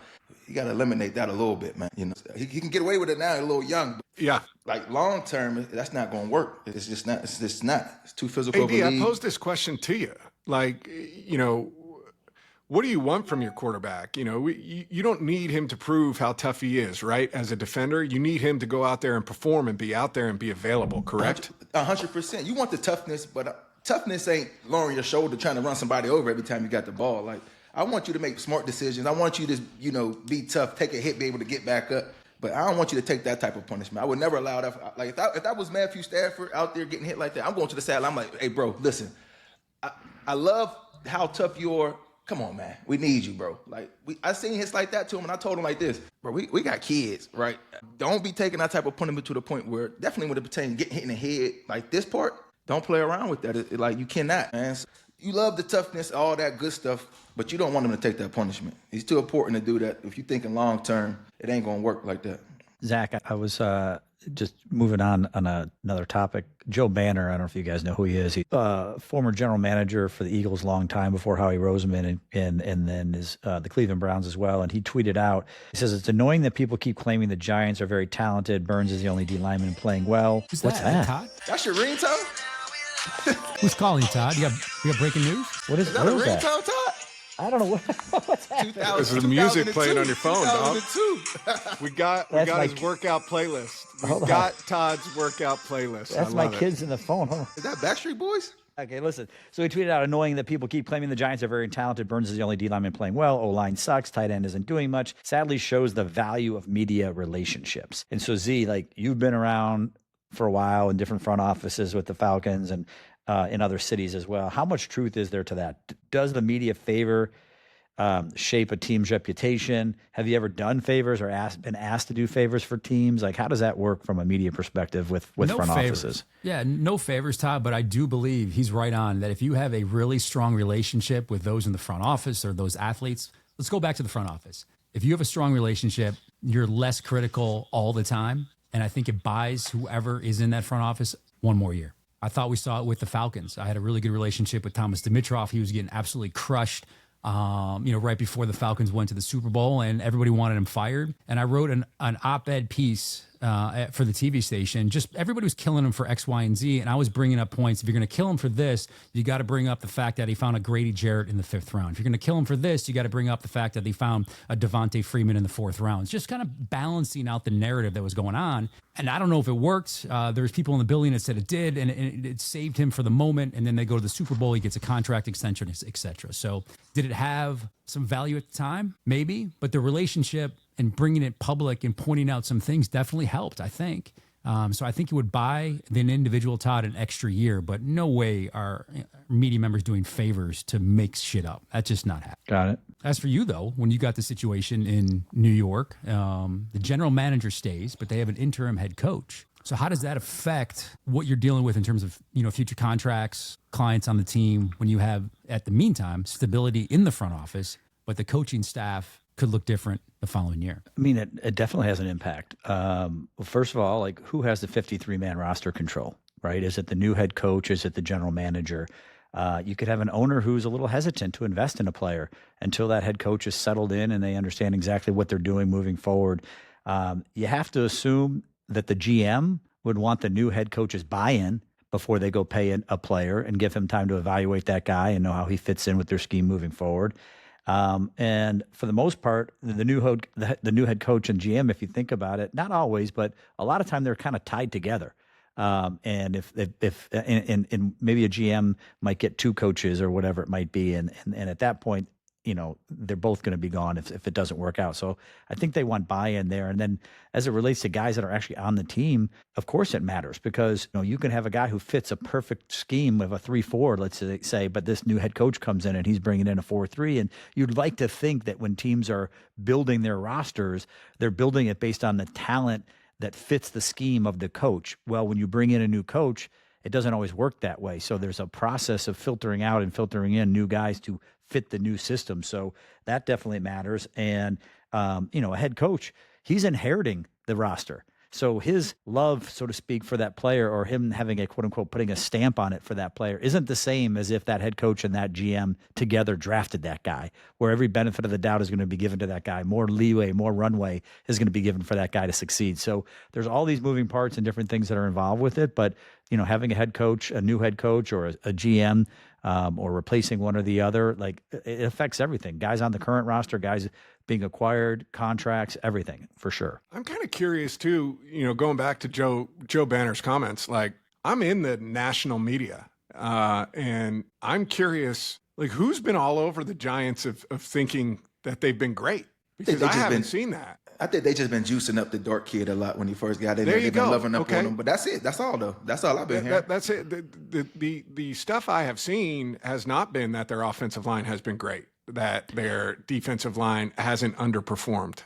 you got to eliminate that a little bit, man. He can get away with it now. He's a little young. But like long term, that's not going to work. It's just not. It's too physical. AB, I posed this question to you. Like, what do you want from your quarterback? You don't need him to prove how tough he is, right? As a defender, you need him to go out there and perform and be out there and be available. Correct? 100%. You want the toughness, but toughness ain't lowering your shoulder trying to run somebody over every time you got the ball. Like, I want you to make smart decisions. I want you to, be tough, take a hit, be able to get back up. But I don't want you to take that type of punishment. I would never allow that. Like, if that was Matthew Stafford out there getting hit like that, I'm going to the sideline. I'm like, hey, bro, listen. I love how tough you are. Come on, man. We need you, bro. Like, I seen hits like that to him, and I told him like this, bro, we got kids, right? Don't be taking that type of punishment to the point where, definitely when it pertains to getting hit in the head, like this part, don't play around with that. Like, you cannot, man. So, you love the toughness, all that good stuff, but you don't want him to take that punishment. He's too important to do that. If you're thinking long term, it ain't going to work like that. Zach, I was just moving on another topic. Joe Banner, I don't know if you guys know who he is. He's former general manager for the Eagles a long time before Howie Roseman and then is the Cleveland Browns as well. And he tweeted out, he says, it's annoying that people keep claiming the Giants are very talented. Burns is the only D lineman playing well. What's that? Todd? That's your ringtone? Who's calling, Todd? You got breaking news? What is that? A ringtone, Todd? I don't know what's happening. This is the music playing on your phone, dog. We got his workout playlist. We got Todd's workout playlist. That's my kids in the phone. Hold on. Is that Backstreet Boys? Okay, listen. So he tweeted out, annoying that people keep claiming the Giants are very talented. Burns is the only D lineman playing well. O-line sucks. Tight end isn't doing much. Sadly shows the value of media relationships. And so Z, like, you've been around for a while in different front offices with the Falcons and in other cities as well. How much truth is there to that? Does the media favor shape a team's reputation? Have you ever done favors or been asked to do favors for teams? Like, how does that work from a media perspective with no front favors. offices? Yeah, no favors, Todd, but I do believe he's right on that if you have a really strong relationship with those in the front office or those athletes, let's go back to the front office. If you have a strong relationship, you're less critical all the time. And I think it buys whoever is in that front office one more year. I thought we saw it with the Falcons. I had a really good relationship with Thomas Dimitroff. He was getting absolutely crushed, right before the Falcons went to the Super Bowl, and everybody wanted him fired. And I wrote an op-ed piece for the TV station. Just everybody was killing him for X, Y, and Z, and I was bringing up points. If you're going to kill him for this, you got to bring up the fact that he found a Grady Jarrett in the 5th round. If you're going to kill him for this, you got to bring up the fact that he found a Devonta Freeman in the 4th round. It's just kind of balancing out the narrative that was going on. And I don't know if it worked. There's people in the building that said it did, and it saved him for the moment. And then they go to the Super Bowl, he gets a contract extension, et cetera. So did it have some value at the time? Maybe. But the relationship and bringing it public and pointing out some things definitely helped, I think. So I think it would buy the individual Todd an extra year, but no way are media members doing favors to make shit up. That's just not happening. Got it. As for you, though, when you got the situation in New York, the general manager stays, but they have an interim head coach. So how does that affect what you're dealing with in terms of, future contracts, clients on the team, when you have, at the meantime, stability in the front office, but the coaching staff could look different the following year? I mean, it definitely has an impact. Well, first of all, like, who has the 53-man roster control, right? Is it the new head coach? Is it the general manager? You could have an owner who's a little hesitant to invest in a player until that head coach is settled in and they understand exactly what they're doing moving forward. You have to assume that the GM would want the new head coach's buy-in before they go pay a player and give him time to evaluate that guy and know how he fits in with their scheme moving forward. And for the most part, the new head coach and GM, if you think about it, not always, but a lot of time they're kind of tied together. And if maybe a GM might get two coaches or whatever it might be, and at that point, they're both going to be gone if it doesn't work out. So I think they want buy-in there. And then as it relates to guys that are actually on the team, of course it matters, because you can have a guy who fits a perfect scheme of a 3-4, let's say, but this new head coach comes in and he's bringing in a 4-3. And you'd like to think that when teams are building their rosters, they're building it based on the talent that fits the scheme of the coach. Well, when you bring in a new coach, it doesn't always work that way. So there's a process of filtering out and filtering in new guys to fit the new system. So that definitely matters. And, a head coach, he's inheriting the roster. So his love, so to speak, for that player, or him having a quote unquote putting a stamp on it for that player, isn't the same as if that head coach and that GM together drafted that guy, where every benefit of the doubt is going to be given to that guy. More leeway, more runway is going to be given for that guy to succeed. So there's all these moving parts and different things that are involved with it. But, having a head coach, a new head coach, or a GM, or replacing one or the other, like, it affects everything. Guys on the current roster, guys being acquired, contracts, everything, for sure. I'm kind of curious too, going back to Joe Banner's comments, like, I'm in the national media, and I'm curious, like, who's been all over the Giants of thinking that they've been great? Because I haven't seen that. I think they just been juicing up the dark kid a lot when he first got in there. They've been loving up on him, but that's it. That's all though. That's all I've been hearing. That's it. The stuff I have seen has not been that their offensive line has been great, that their defensive line hasn't underperformed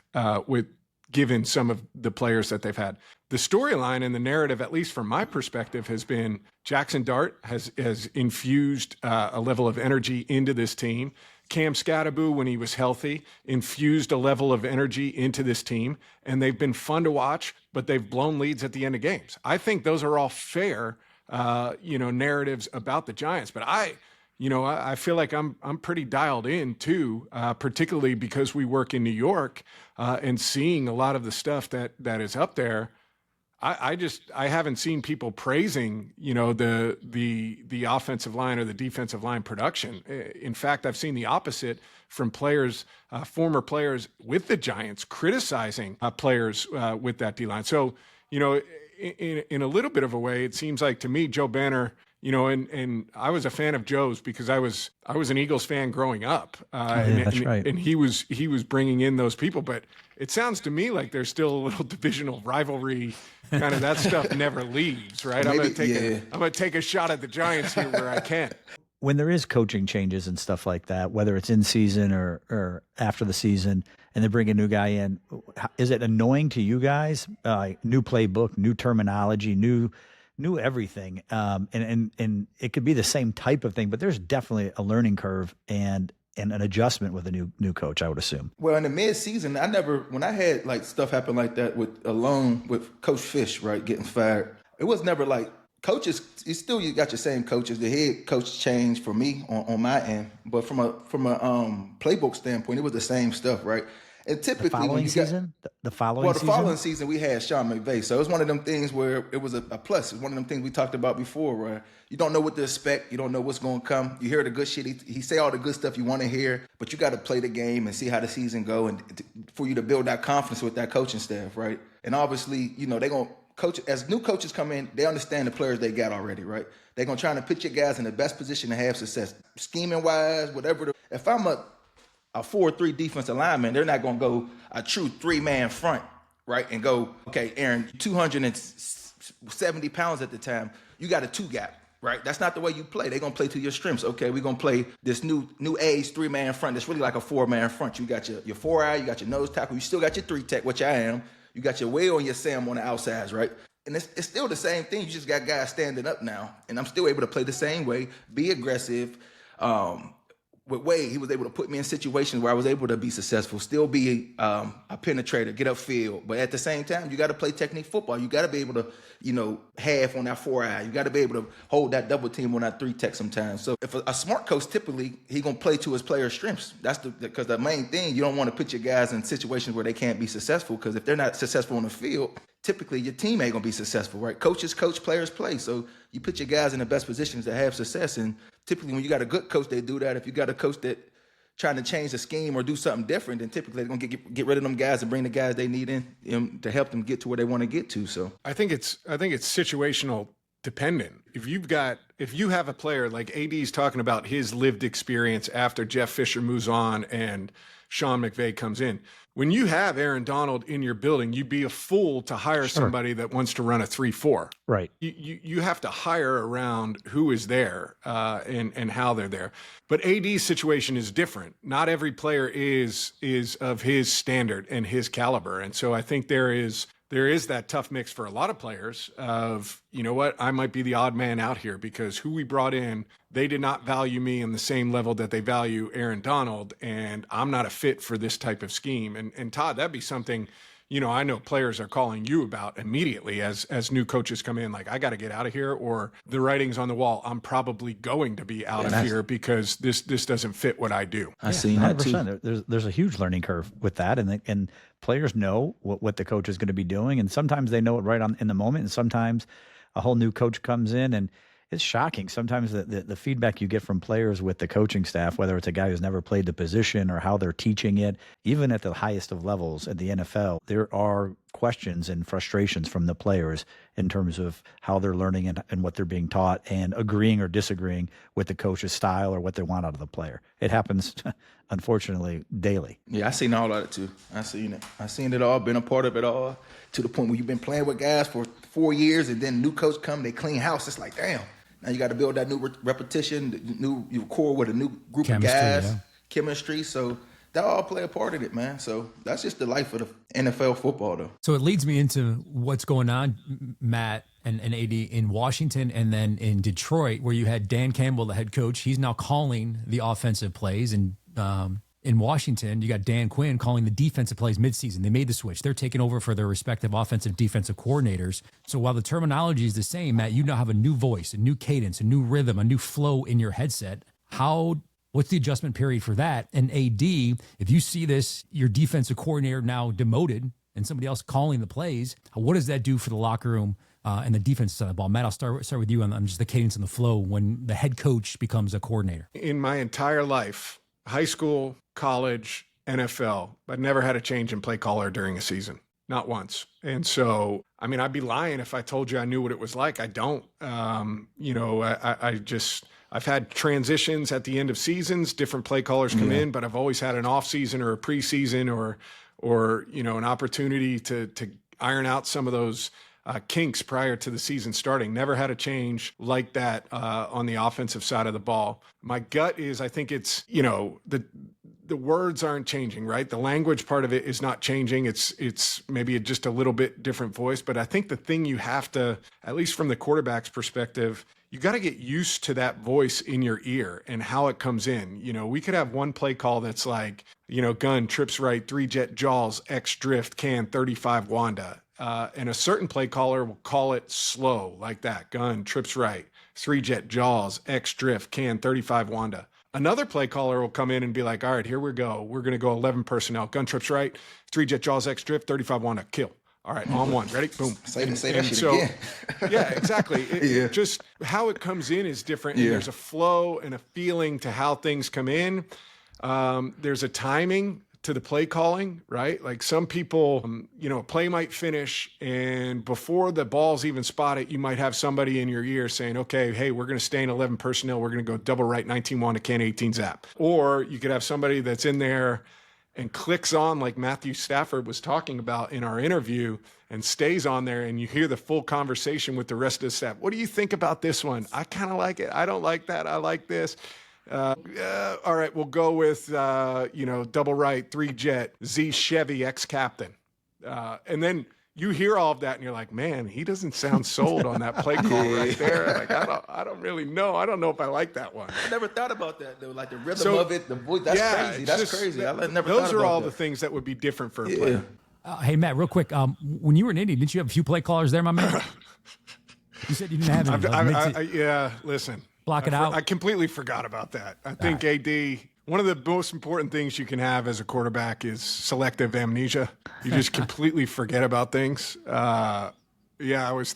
given some of the players that they've had. The storyline and the narrative, at least from my perspective, has been Jackson Dart has infused a level of energy into this team. Cam Scattaboo, when he was healthy, infused a level of energy into this team, and they've been fun to watch, but they've blown leads at the end of games. I think those are all fair, narratives about the Giants. But I feel like I'm pretty dialed in too, particularly because we work in New York, and seeing a lot of the stuff that is up there. I haven't seen people praising, the offensive line or the defensive line production. In fact, I've seen the opposite from players, former players with the Giants, criticizing players with that D-line. So, in a little bit of a way, it seems like to me, Joe Banner, and I was a fan of Joe's because I was an Eagles fan growing up. That's right. And he was bringing in those people, but it sounds to me like there's still a little divisional rivalry. Kind of that stuff never leaves, right? I'm going to take a shot at the Giants here where I can. When there is coaching changes and stuff like that, whether it's in season or after the season, and they bring a new guy in, is it annoying to you guys? New playbook, new terminology, new everything, and it could be the same type of thing, but there's definitely a learning curve and an adjustment with a new coach, I would assume. Well, in the mid-season, when I had like stuff happen like that with Coach Fish, right, getting fired, it was never like coaches. You got your same coaches. The head coach changed for me on my end, but from a playbook standpoint, it was the same stuff, right? And typically, the following season, we had Sean McVay. So it was one of them things where it was a plus. It's one of them things we talked about before, where you don't know what to expect. You don't know what's going to come. You hear the good shit. He say all the good stuff you want to hear, but you got to play the game and see how the season go, and for you to build that confidence with that coaching staff, right? And obviously, they're going to coach as new coaches come in. They understand the players they got already, right? They're going to try to put your guys in the best position to have success, scheming wise, whatever. If I'm a 4-3 defensive lineman, they're not going to go a true 3-man front, right? And go, okay, Aaron, 270 pounds at the time, you got a 2-gap, right? That's not the way you play. They're going to play to your strengths. Okay, we're going to play this new age 3-man front. That's really like a 4-man front. You got your 4-eye, you got your nose tackle, you still got your 3-tech, which I am. You got your Will and your Sam on the outsides, right? And it's still the same thing. You just got guys standing up now. And I'm still able to play the same way, be aggressive, with Wade, he was able to put me in situations where I was able to be successful, still be a penetrator, get upfield. But at the same time, you got to play technique football. You got to be able to, half on that 4-eye. You got to be able to hold that double team on that 3-tech sometimes. So if a smart coach, typically, he going to play to his players' strengths. That's because the main thing, you don't want to put your guys in situations where they can't be successful, because if they're not successful on the field, typically your team ain't going to be successful, right? Coaches coach, players play. So you put your guys in the best positions to have success. And typically when you got a good coach, they do that. If you got a coach that trying to change the scheme or do something different, then typically they're going to get rid of them guys and bring the guys they need in to help them get to where they want to get to. So I think it's situational dependent. If you have a player like AD's talking about his lived experience after Jeff Fisher moves on and Sean McVay comes in. When you have Aaron Donald in your building, you'd be a fool to hire somebody that wants to run a 3-4. Right. You have to hire around who is there and how they're there. But AD's situation is different. Not every player is of his standard and his caliber. And so I think there is that tough mix for a lot of players of, you know what, I might be the odd man out here because who we brought in, they did not value me in the same level that they value Aaron Donald, and I'm not a fit for this type of scheme. And Todd, that'd be something, I know players are calling you about immediately as new coaches come in, like, I got to get out of here, or the writing's on the wall. I'm probably going to be out of here because this doesn't fit what I do. I've seen that too. There's a huge learning curve with that, and players know what the coach is going to be doing, and sometimes they know it right in the moment, and sometimes a whole new coach comes in, and it's shocking. Sometimes the feedback you get from players with the coaching staff, whether it's a guy who's never played the position or how they're teaching it, even at the highest of levels at the NFL, there are questions and frustrations from the players in terms of how they're learning and what they're being taught, and agreeing or disagreeing with the coach's style or what they want out of the player. It happens, unfortunately, daily. Yeah, I seen all of it too. I seen it all, been a part of it all, to the point where you've been playing with guys for 4 years and then new coach come, they clean house. It's like, damn. Now you got to build that new repetition, you core with a new group of guys, chemistry. So that all play a part in it, man. So that's just the life of the NFL football, though. So it leads me into what's going on, Matt and AD, in Washington and then in Detroit, where you had Dan Campbell, the head coach. He's now calling the offensive plays, and in Washington, you got Dan Quinn calling the defensive plays midseason. They made the switch. They're taking over for their respective offensive defensive coordinators. So while the terminology is the same, Matt, you now have a new voice, a new cadence, a new rhythm, a new flow in your headset. What's the adjustment period for that? And AD, if you see this, your defensive coordinator now demoted and somebody else calling the plays, what does that do for the locker room and the defense side of the ball? Matt, I'll start with you on just the cadence and the flow when the head coach becomes a coordinator. In my entire life, high school, college, NFL, I've never had a change in play caller during a season. Not once. And so, I'd be lying if I told you I knew what it was like. I don't. I've had transitions at the end of seasons, different play callers come in, but I've always had an off season or a preseason or an opportunity to iron out some of those kinks prior to the season starting. Never had a change like that on the offensive side of the ball. My gut is, I think it's, the words aren't changing, right? The language part of it is not changing. It's maybe just a little bit different voice, but I think the thing you have to, at least from the quarterback's perspective, you got to get used to that voice in your ear and how it comes in. We could have one play call that's like, gun, trips right, 3-jet jaws, X drift, can, 35 Wanda. And a certain play caller will call it slow, like that. Gun, trips right, 3-jet jaws, X drift, can, 35 Wanda. Another play caller will come in and be like, all right, here we go. We're going to go 11 personnel. Gun, trips right, 3-jet jaws, X drift, 35 Wanda, kill. All right, on one. Ready? Boom. Say that shit again. Yeah, exactly. Just how it comes in is different. And there's a flow and a feeling to how things come in. There's a timing to the play calling, right? Like some people, a play might finish, and before the ball's even spotted, you might have somebody in your ear saying, okay, hey, we're going to stay in 11 personnel. We're going to go double right, 19 Wanda, can, 18 zap. Or you could have somebody that's in there and clicks on, like Matthew Stafford was talking about in our interview, and stays on there, and you hear the full conversation with the rest of the staff. What do you think about this one? I kind of like it. I don't like that. I like this. All right, we'll go with, double right, 3-jet, Z Chevy, ex-captain. And then you hear all of that and you're like, man, he doesn't sound sold on that play call right there. Like, I don't really know. I don't know if I like that one. I never thought about that though. Like the rhythm of it, the voice. That's crazy. That's crazy. I never thought about that. Those are all the things that would be different for a player. Hey, Matt, real quick. When you were in Indy, didn't you have a few play callers there, my man? You said you didn't have any. Yeah, listen. Block it out. I completely forgot about that. I think AD, one of the most important things you can have as a quarterback is selective amnesia. You just completely forget about things. I was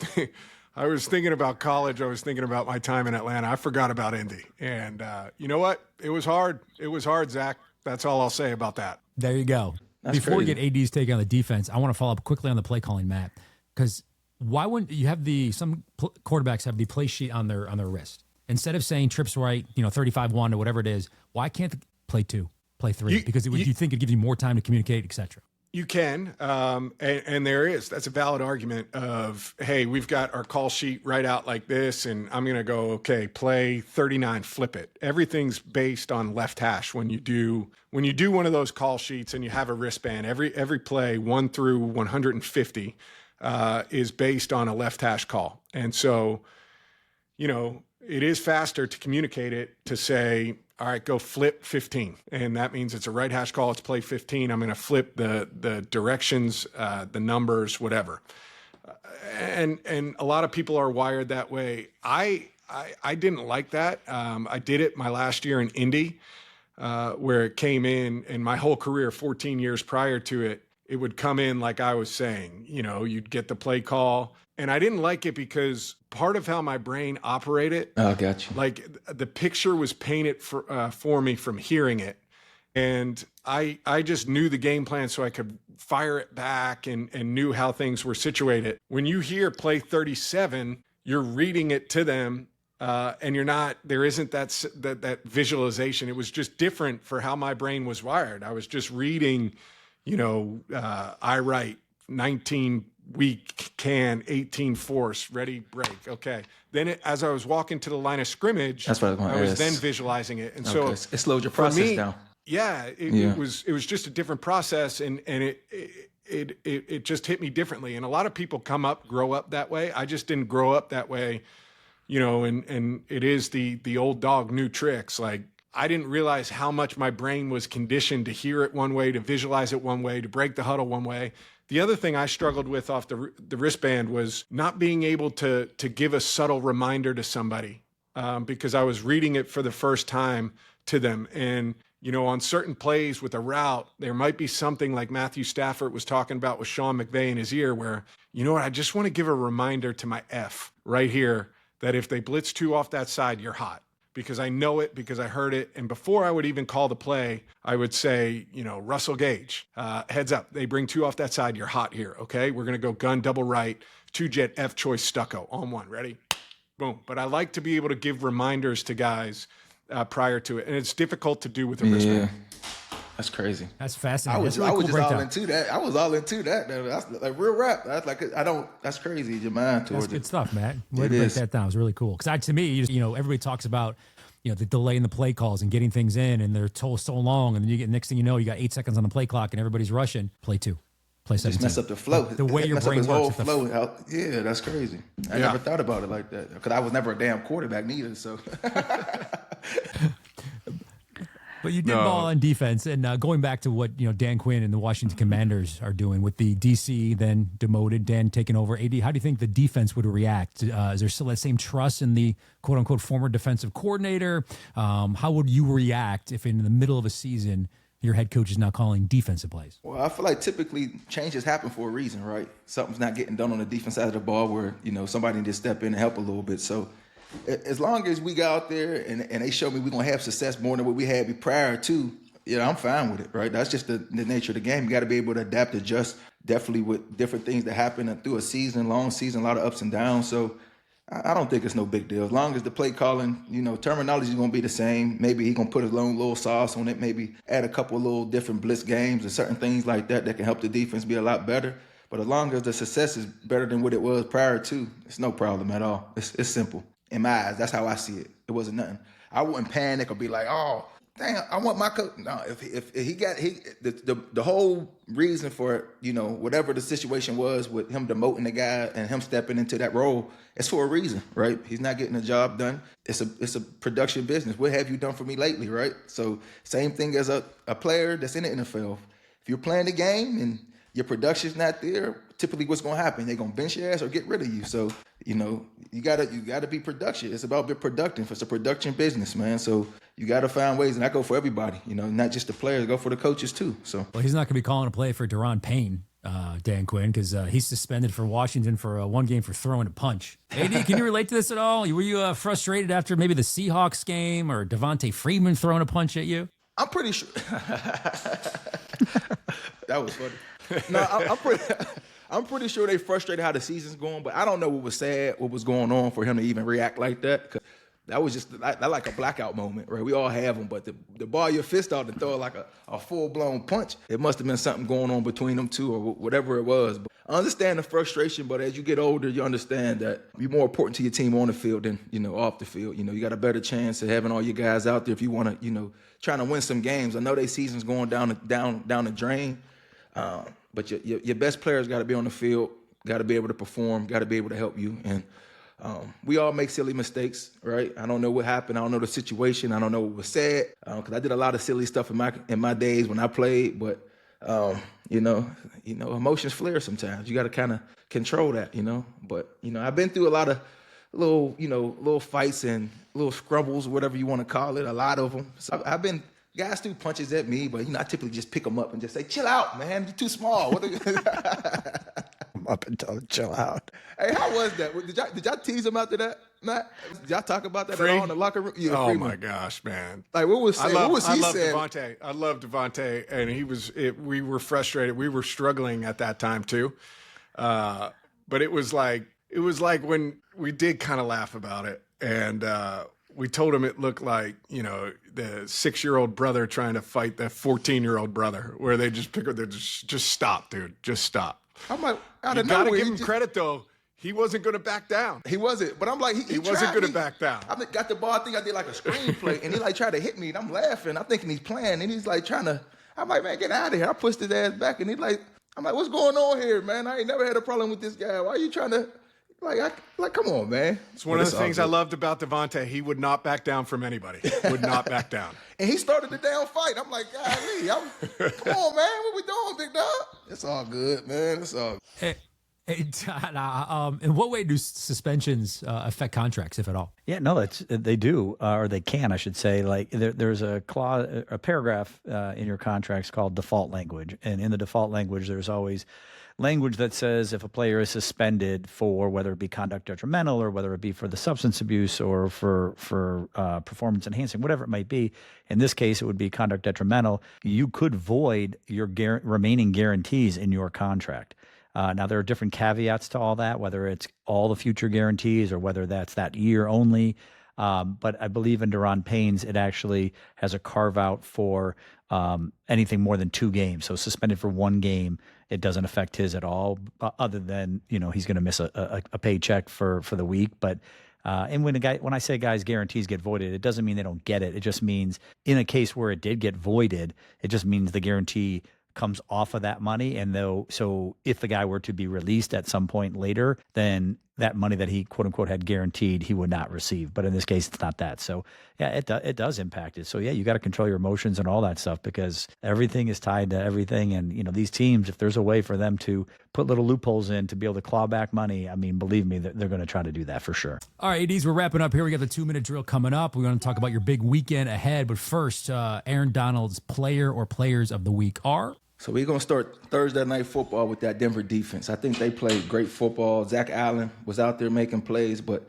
thinking about college. I was thinking about my time in Atlanta. I forgot about Indy. And you know what? It was hard. It was hard, Zach. That's all I'll say about that. There you go. Before we get AD's take on the defense, I want to follow up quickly on the play calling, Matt, because why wouldn't you have some quarterbacks have the play sheet on their wrist? Instead of saying trips right, 35-1 or whatever it is, why can't the play 2, play 3? Because you think it gives you more time to communicate, et cetera. You can, and there is. That's a valid argument of, hey, we've got our call sheet right out like this, and I'm going to go, okay, play 39, flip it. Everything's based on left hash when you do one of those call sheets and you have a wristband. Every play 1 through 150 is based on a left hash call, and so it is faster to communicate it to say, all right, go flip 15. And that means it's a right hash call. It's play 15. I'm going to flip the directions, the numbers, whatever. And a lot of people are wired that way. I didn't like that. I did it my last year in Indy, where it came in my whole career, 14 years prior to it, it would come in like I was saying, you'd get the play call. And I didn't like it because part of how my brain operated, like the picture was painted for me from hearing it. And I just knew the game plan so I could fire it back and knew how things were situated. When you hear play 37, you're reading it to them and there isn't that visualization. It was just different for how my brain was wired. I was just reading, I write 19 weak can 18 force ready break. Okay. Then as I was walking to the line of scrimmage, that's what I was then visualizing it. And so it slowed your process down. Yeah. It was just a different process and it just hit me differently. And a lot of people grow up that way. I just didn't grow up that way, and it is the old dog, new tricks. Like I didn't realize how much my brain was conditioned to hear it one way, to visualize it one way, to break the huddle one way. The other thing I struggled with off the wristband was not being able to give a subtle reminder to somebody because I was reading it for the first time to them. And, on certain plays with a route, there might be something like Matthew Stafford was talking about with Sean McVay in his ear where, I just want to give a reminder to my F right here that if they blitz 2 off that side, you're hot. Because I know it, because I heard it. And before I would even call the play, I would say, Russell Gage, heads up. They bring 2 off that side. You're hot here, okay? We're going to go gun, double right, 2-jet, F-choice, stucco, on 1. Ready? Boom. But I like to be able to give reminders to guys prior to it. And it's difficult to do with a wristband. That's crazy. That's fascinating. I was just all into that. I was all into that. That's like real rap. That's like that's crazy. Your mind towards That's good stuff, Matt. Way to break that down. It was really cool. Because to me, everybody talks about the delay in the play calls and getting things in, and they're told so long, and then you get next thing you know, you got 8 seconds on the play clock, and everybody's rushing. Play 2, play 17. Just mess up the flow. The way your brain works. Yeah, that's crazy. I never thought about it like that because I was never a damn quarterback neither. So. But you did ball on defense, and going back to what Dan Quinn and the Washington Commanders are doing with the DC, then demoted, Dan taking over AD. How do you think the defense would react? Is there still that same trust in the quote unquote former defensive coordinator? How would you react if in the middle of a season your head coach is now calling defensive plays? Well, I feel like typically changes happen for a reason, right? Something's not getting done on the defense side of the ball where somebody needs to step in and help a little bit. So. As long as we go out there and they show me we're going to have success more than what we had prior to, I'm fine with it, right? That's just the nature of the game. You got to be able to adapt, adjust, definitely with different things that happen through a season, long season, a lot of ups and downs. So I don't think it's no big deal. As long as the play calling, terminology is going to be the same. Maybe he's going to put his own little sauce on it, maybe add a couple of little different blitz games and certain things like that can help the defense be a lot better. But as long as the success is better than what it was prior to, it's no problem at all. It's simple. In my eyes, that's how I see it. It wasn't nothing. I wouldn't panic or be like, oh, damn, I want my coach. No, if he got the whole reason for, whatever the situation was with him demoting the guy and him stepping into that role, it's for a reason, right? He's not getting the job done. It's a production business. What have you done for me lately, right? So same thing as a player that's in the NFL. If you're playing the game and your production's not there, typically what's going to happen? They're going to bench your ass or get rid of you. So, you gotta be production. It's about being productive. It's a production business, man. So you got to find ways, and I go for everybody, not just the players, go for the coaches too. So, well, he's not going to be calling a play for Daron Payne, Dan Quinn, because he's suspended for Washington for one game for throwing a punch. AD, can you relate to this at all? Were you frustrated after maybe the Seahawks game or Devonta Freeman throwing a punch at you? I'm pretty sure. That was funny. No, I'm pretty sure they frustrated how the season's going, but I don't know what was sad, what was going on for him to even react like that. 'Cause that was just like a blackout moment, right? We all have them, but the ball your fist out and throw like a full-blown punch, it must have been something going on between them two or whatever it was. But I understand the frustration, but as you get older, you understand that you're more important to your team on the field than, off the field. You got a better chance of having all your guys out there if you want to, trying to win some games. I know their season's going down the drain. But your best players got to be on the field, got to be able to perform, got to be able to help you. And we all make silly mistakes, right? I don't know what happened. I don't know the situation. I don't know what was said because I did a lot of silly stuff in my days when I played. But emotions flare sometimes. You got to kind of control that, But I've been through a lot of little fights and little scrumbles, whatever you want to call it. A lot of them. So I've been. Guys threw punches at me, but I typically just pick them up and just say, "Chill out, man. You're too small." I'm up and tell him, chill out. Hey, how was that? Did y'all tease him after that, Matt? Did y'all talk about that at all in the locker room? Yeah, oh Freeman. my gosh, man! Like what was he saying? Devonta. I love Devonta, and we were frustrated. We were struggling at that time too, but it was like when we did kind of laugh about it, and we told him it looked like, the 6-year-old brother trying to fight the 14-year-old brother, where they just just stop, dude. Just stop. I'm like, you got to give him credit, though. He wasn't going to back down. He wasn't. But I'm like, he wasn't going to back down. I got the ball. I think I did like a screenplay, and he tried to hit me, and I'm laughing. I'm thinking he's playing, and he's trying to. I'm like, man, get out of here. I pushed his ass back, and I'm like, what's going on here, man? I ain't never had a problem with this guy. Why are you trying to? Come on, man. It's one of the things I loved about Devonta. He would not back down from anybody. Would not back down. And he started the damn fight. I'm like, golly, come on, man. What we doing, big dog? It's all good, man. It's all good. Hey, Todd, in what way do suspensions affect contracts, if at all? Yeah, no, they do, or they can, I should say. Like there's a clause, a paragraph in your contracts called default language, and in the default language, there's always language that says if a player is suspended for whether it be conduct detrimental or whether it be for the substance abuse or for performance enhancing, whatever it might be. In this case, it would be conduct detrimental. You could void your remaining guarantees in your contract. Now, there are different caveats to all that, whether it's all the future guarantees or whether that's that year only. But I believe in Daron Payne's, it actually has a carve out for anything more than 2 games. So suspended for 1 game, it doesn't affect his at all, other than, he's going to miss a paycheck for the week. But and when I say guys' guarantees get voided, it doesn't mean they don't get it. It just means in a case where it did get voided, it just means the guarantee comes off of that money. And so if the guy were to be released at some point later, then that money that he quote unquote had guaranteed, he would not receive. But in this case, it's not that. So yeah, it does impact it. So yeah, you got to control your emotions and all that stuff because everything is tied to everything. And these teams, if there's a way for them to put little loopholes in to be able to claw back money, I mean, believe me, they're going to try to do that for sure. All right, ADs, we're wrapping up here. We got the 2-minute drill coming up. We're going to talk about your big weekend ahead. But first, Aaron Donald's player or players of the week are? So we're going to start Thursday Night Football with that Denver defense. I think they played great football. Zach Allen was out there making plays, but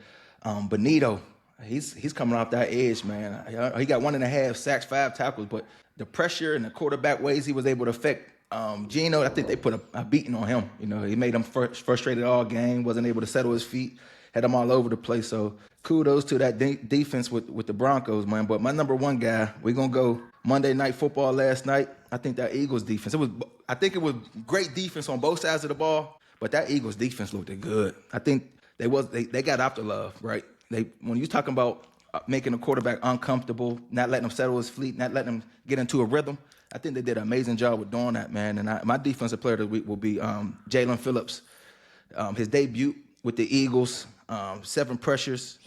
Benito, he's coming off that edge, man. He got 1.5 sacks, 5 tackles, but the pressure and the quarterback ways he was able to affect Geno, I think they put a beating on him. He made him frustrated all game, wasn't able to settle his feet, had him all over the place. So kudos to that defense with the Broncos, man. But my number one guy, we're going to go Monday Night Football last night. I think that Eagles defense, I think it was great defense on both sides of the ball, but that Eagles defense looked good. I think they got after love, right? When you're talking about making the quarterback uncomfortable, not letting him settle his feet, not letting him get into a rhythm. I think they did an amazing job with doing that, man. And my defensive player of the week will be Jalen Phillips. His debut with the Eagles, 7 pressures,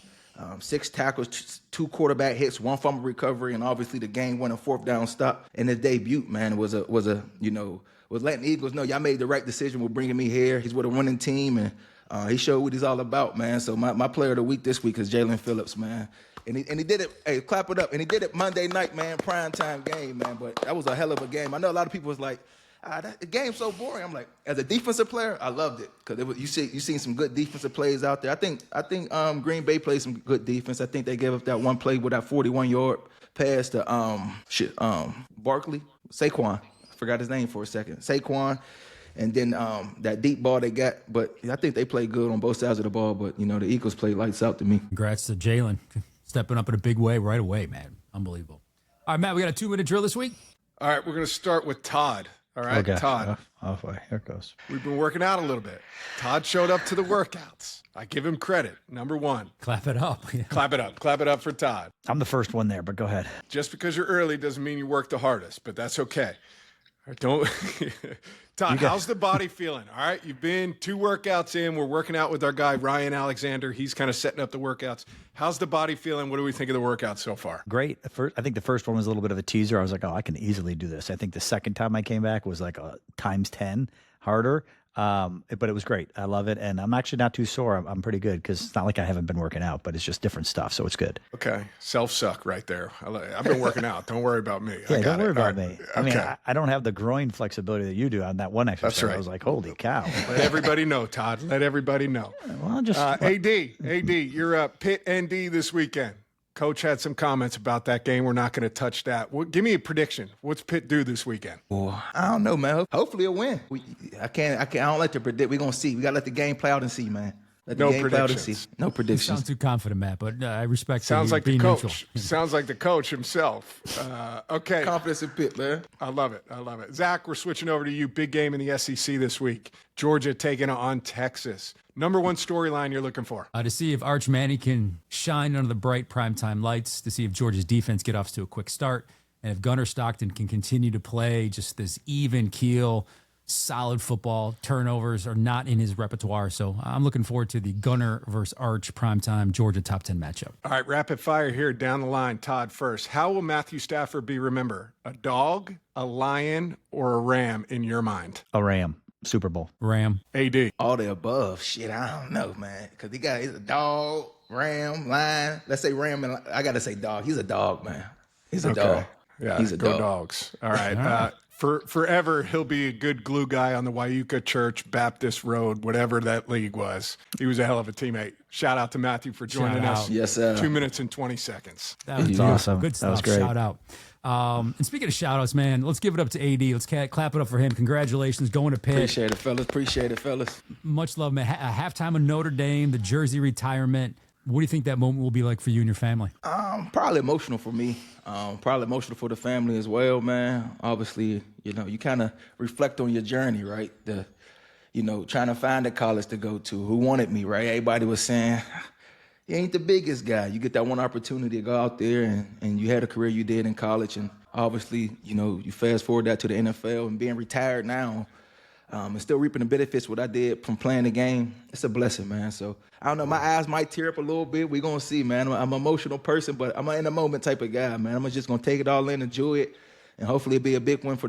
6 tackles, 2 quarterback hits, 1 fumble recovery, and obviously the game-winning 4th down stop. And his debut, man, was letting the Eagles know y'all made the right decision with bringing me here. He's with a winning team, and he showed what he's all about, man. So my player of the week this week is Jalen Phillips, man. And he did it, hey, clap it up. And he did it Monday night, man, primetime game, man. But that was a hell of a game. I know a lot of people was like, the game's so boring. I'm like, as a defensive player, I loved it because you seen some good defensive plays out there. I think Green Bay played some good defense. I think they gave up that one play with that 41-yard pass to Barkley, Saquon. I forgot his name for a second. Saquon. And then that deep ball they got. But I think they played good on both sides of the ball. But, the Eagles played lights out to me. Congrats to Jalen. Stepping up in a big way right away, man. Unbelievable. All right, Matt, we got a 2-minute drill this week. All right, we're going to start with Todd. All right, okay. Todd. Here it goes. We've been working out a little bit. Todd showed up to the workouts. I give him credit. Number 1. Clap it up. Clap it up. Clap it up for Todd. I'm the first one there, but go ahead. Just because you're early doesn't mean you work the hardest, but that's okay. Don't Todd, how's the body feeling? All right, you've been 2 workouts in. We're working out with our guy Ryan Alexander. He's kind of setting up the workouts. How's the body feeling? What do we think of the workout so far? Great. I think the first one was a little bit of a teaser. I was like, I can easily do this. I think the second time I came back was like a times 10 harder. But it was great. I love it. And I'm actually not too sore. I'm pretty good because it's not like I haven't been working out, but it's just different stuff. So it's good. Okay. Self-suck right there. I've been working out. Don't worry about me. Yeah, don't worry about right. me. I mean, I don't have the groin flexibility that you do on that one exercise. That's right. I was like, holy cow. Let everybody know, Todd. Let everybody know. Well, just AD, you're Pitt ND this weekend. Coach had some comments about that game. We're not going to touch that. Give me a prediction. What's Pitt do this weekend? Well, I don't know, man. Hopefully a win. I don't like to predict. We're going to see. We got to let the game play out and see, man. Let the No game play out and predictions. see. No predictions. Sounds too confident, Matt, but I respect Sounds you like the being coach. neutral. Sounds like the coach himself. Okay. Confidence in Pitt, man. I love it. Zach, we're switching over to you. Big game in the SEC this week. Georgia taking on Texas. Number 1 storyline you're looking for? To see if Arch Manning can shine under the bright primetime lights, to see if Georgia's defense get off to a quick start, and if Gunnar Stockton can continue to play just this even keel, solid football. Turnovers are not in his repertoire. So I'm looking forward to the Gunnar versus Arch primetime Georgia top 10 matchup. All right, rapid fire here down the line. Todd first. How will Matthew Stafford be remembered? A dog, a lion, or a ram in your mind? a Ram. Super Bowl. Ram. AD. All the above. Shit, I don't know, man. Because he's a dog, ram, lion. Let's say ram. And I got to say dog. He's a dog, man. He's a dog. Yeah, he's a go dog. Dogs. All right. Forever, he'll be a good glue guy on the Wyuka Church Baptist Road, whatever that league was. He was a hell of a teammate. Shout out to Matthew for joining us. Yes, sir. 2 minutes and 20 seconds. That was awesome. Good That stuff. was great. Shout out. And speaking of shout outs, man, let's give it up to AD. Let's clap it up for him. Congratulations. Going to Pitt. Appreciate it, fellas. Much love, man. A halftime of Notre Dame, the jersey retirement. What do you think that moment will be like for you and your family? Probably emotional for me. Probably emotional for the family as well, man. Obviously, you kind of reflect on your journey, right? Trying to find a college to go to. Who wanted me, right? Everybody was saying, you ain't the biggest guy. You get that one opportunity to go out there and you had a career you did in college. And obviously, you fast forward that to the NFL and being retired now and still reaping the benefits what I did from playing the game. It's a blessing, man. So, I don't know. My eyes might tear up a little bit. We're going to see, man. I'm an emotional person, but I'm an in-the-moment type of guy, man. I'm just going to take it all in, enjoy it, and hopefully it'll be a big win for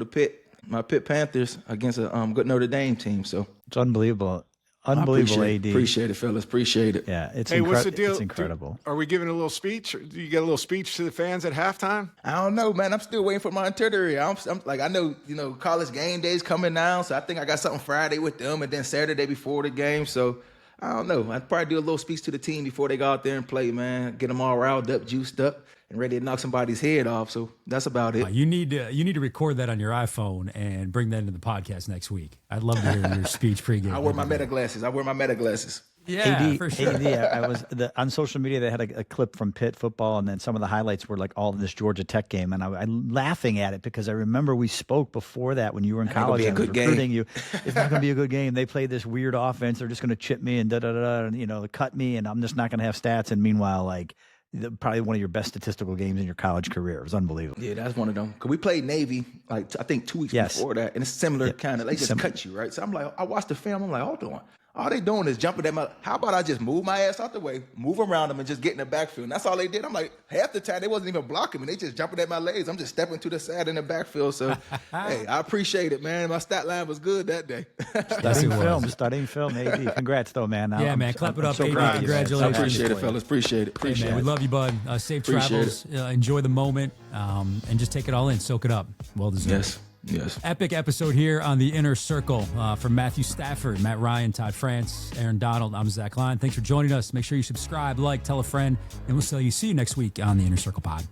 my Pitt Panthers against a good Notre Dame team. So It's unbelievable. Unbelievable, AD. Appreciate it, fellas. Appreciate it. Yeah, it's What's the deal? It's incredible. Are we giving a little speech? Or do you get a little speech to the fans at halftime? I don't know, man. I'm still waiting for my itinerary. I'm like, I know, college game day's coming now, so I think I got something Friday with them and then Saturday before the game. So I don't know. I'd probably do a little speech to the team before they go out there and play, man. Get them all riled up, juiced up, and ready to knock somebody's head off. So that's about it. You need to record that on your iPhone and bring that into the podcast next week. I'd love to hear your speech pregame. I wear my meta glasses. Yeah, for sure. I was on social media. They had a clip from Pitt football, and then some of the highlights were like all of this Georgia Tech game, and I'm laughing at it because I remember we spoke before that when you were in college. It's gonna be a good game. You. It's not going to be a good game. They played this weird offense. They're just going to chip me and and cut me, and I'm just not going to have stats. And meanwhile, like probably one of your best statistical games in your college career. It was unbelievable. Yeah, that's one of them. Because we played Navy, like, I think 2 weeks before that, and it's similar kind of, they just cut you, right? So I'm like, I watched the film, I'm like, hold on. All they doing is jumping at my, how about I just move my ass out the way, move around them, and just get in the backfield? And that's all they did. I'm like, half the time, they wasn't even blocking me. They just jumping at my legs. I'm just stepping to the side in the backfield. So, hey, I appreciate it, man. My stat line was good that day. Studying film, AD. Congrats, though, man. Yeah, man. Clap it up, so AD. proud of you, man. Congratulations. I appreciate it, fellas. Appreciate it. Hey, man, we love you, bud. Safe travels. Enjoy the moment, and just take it all in. Soak it up. Well deserved. Yes. Epic episode here on the Inner Circle from Matthew Stafford, Matt Ryan, Todd France, Aaron Donald. I'm Zach Klein. Thanks for joining us. Make sure you subscribe, like, tell a friend, and we'll see you next week on the Inner Circle Pod.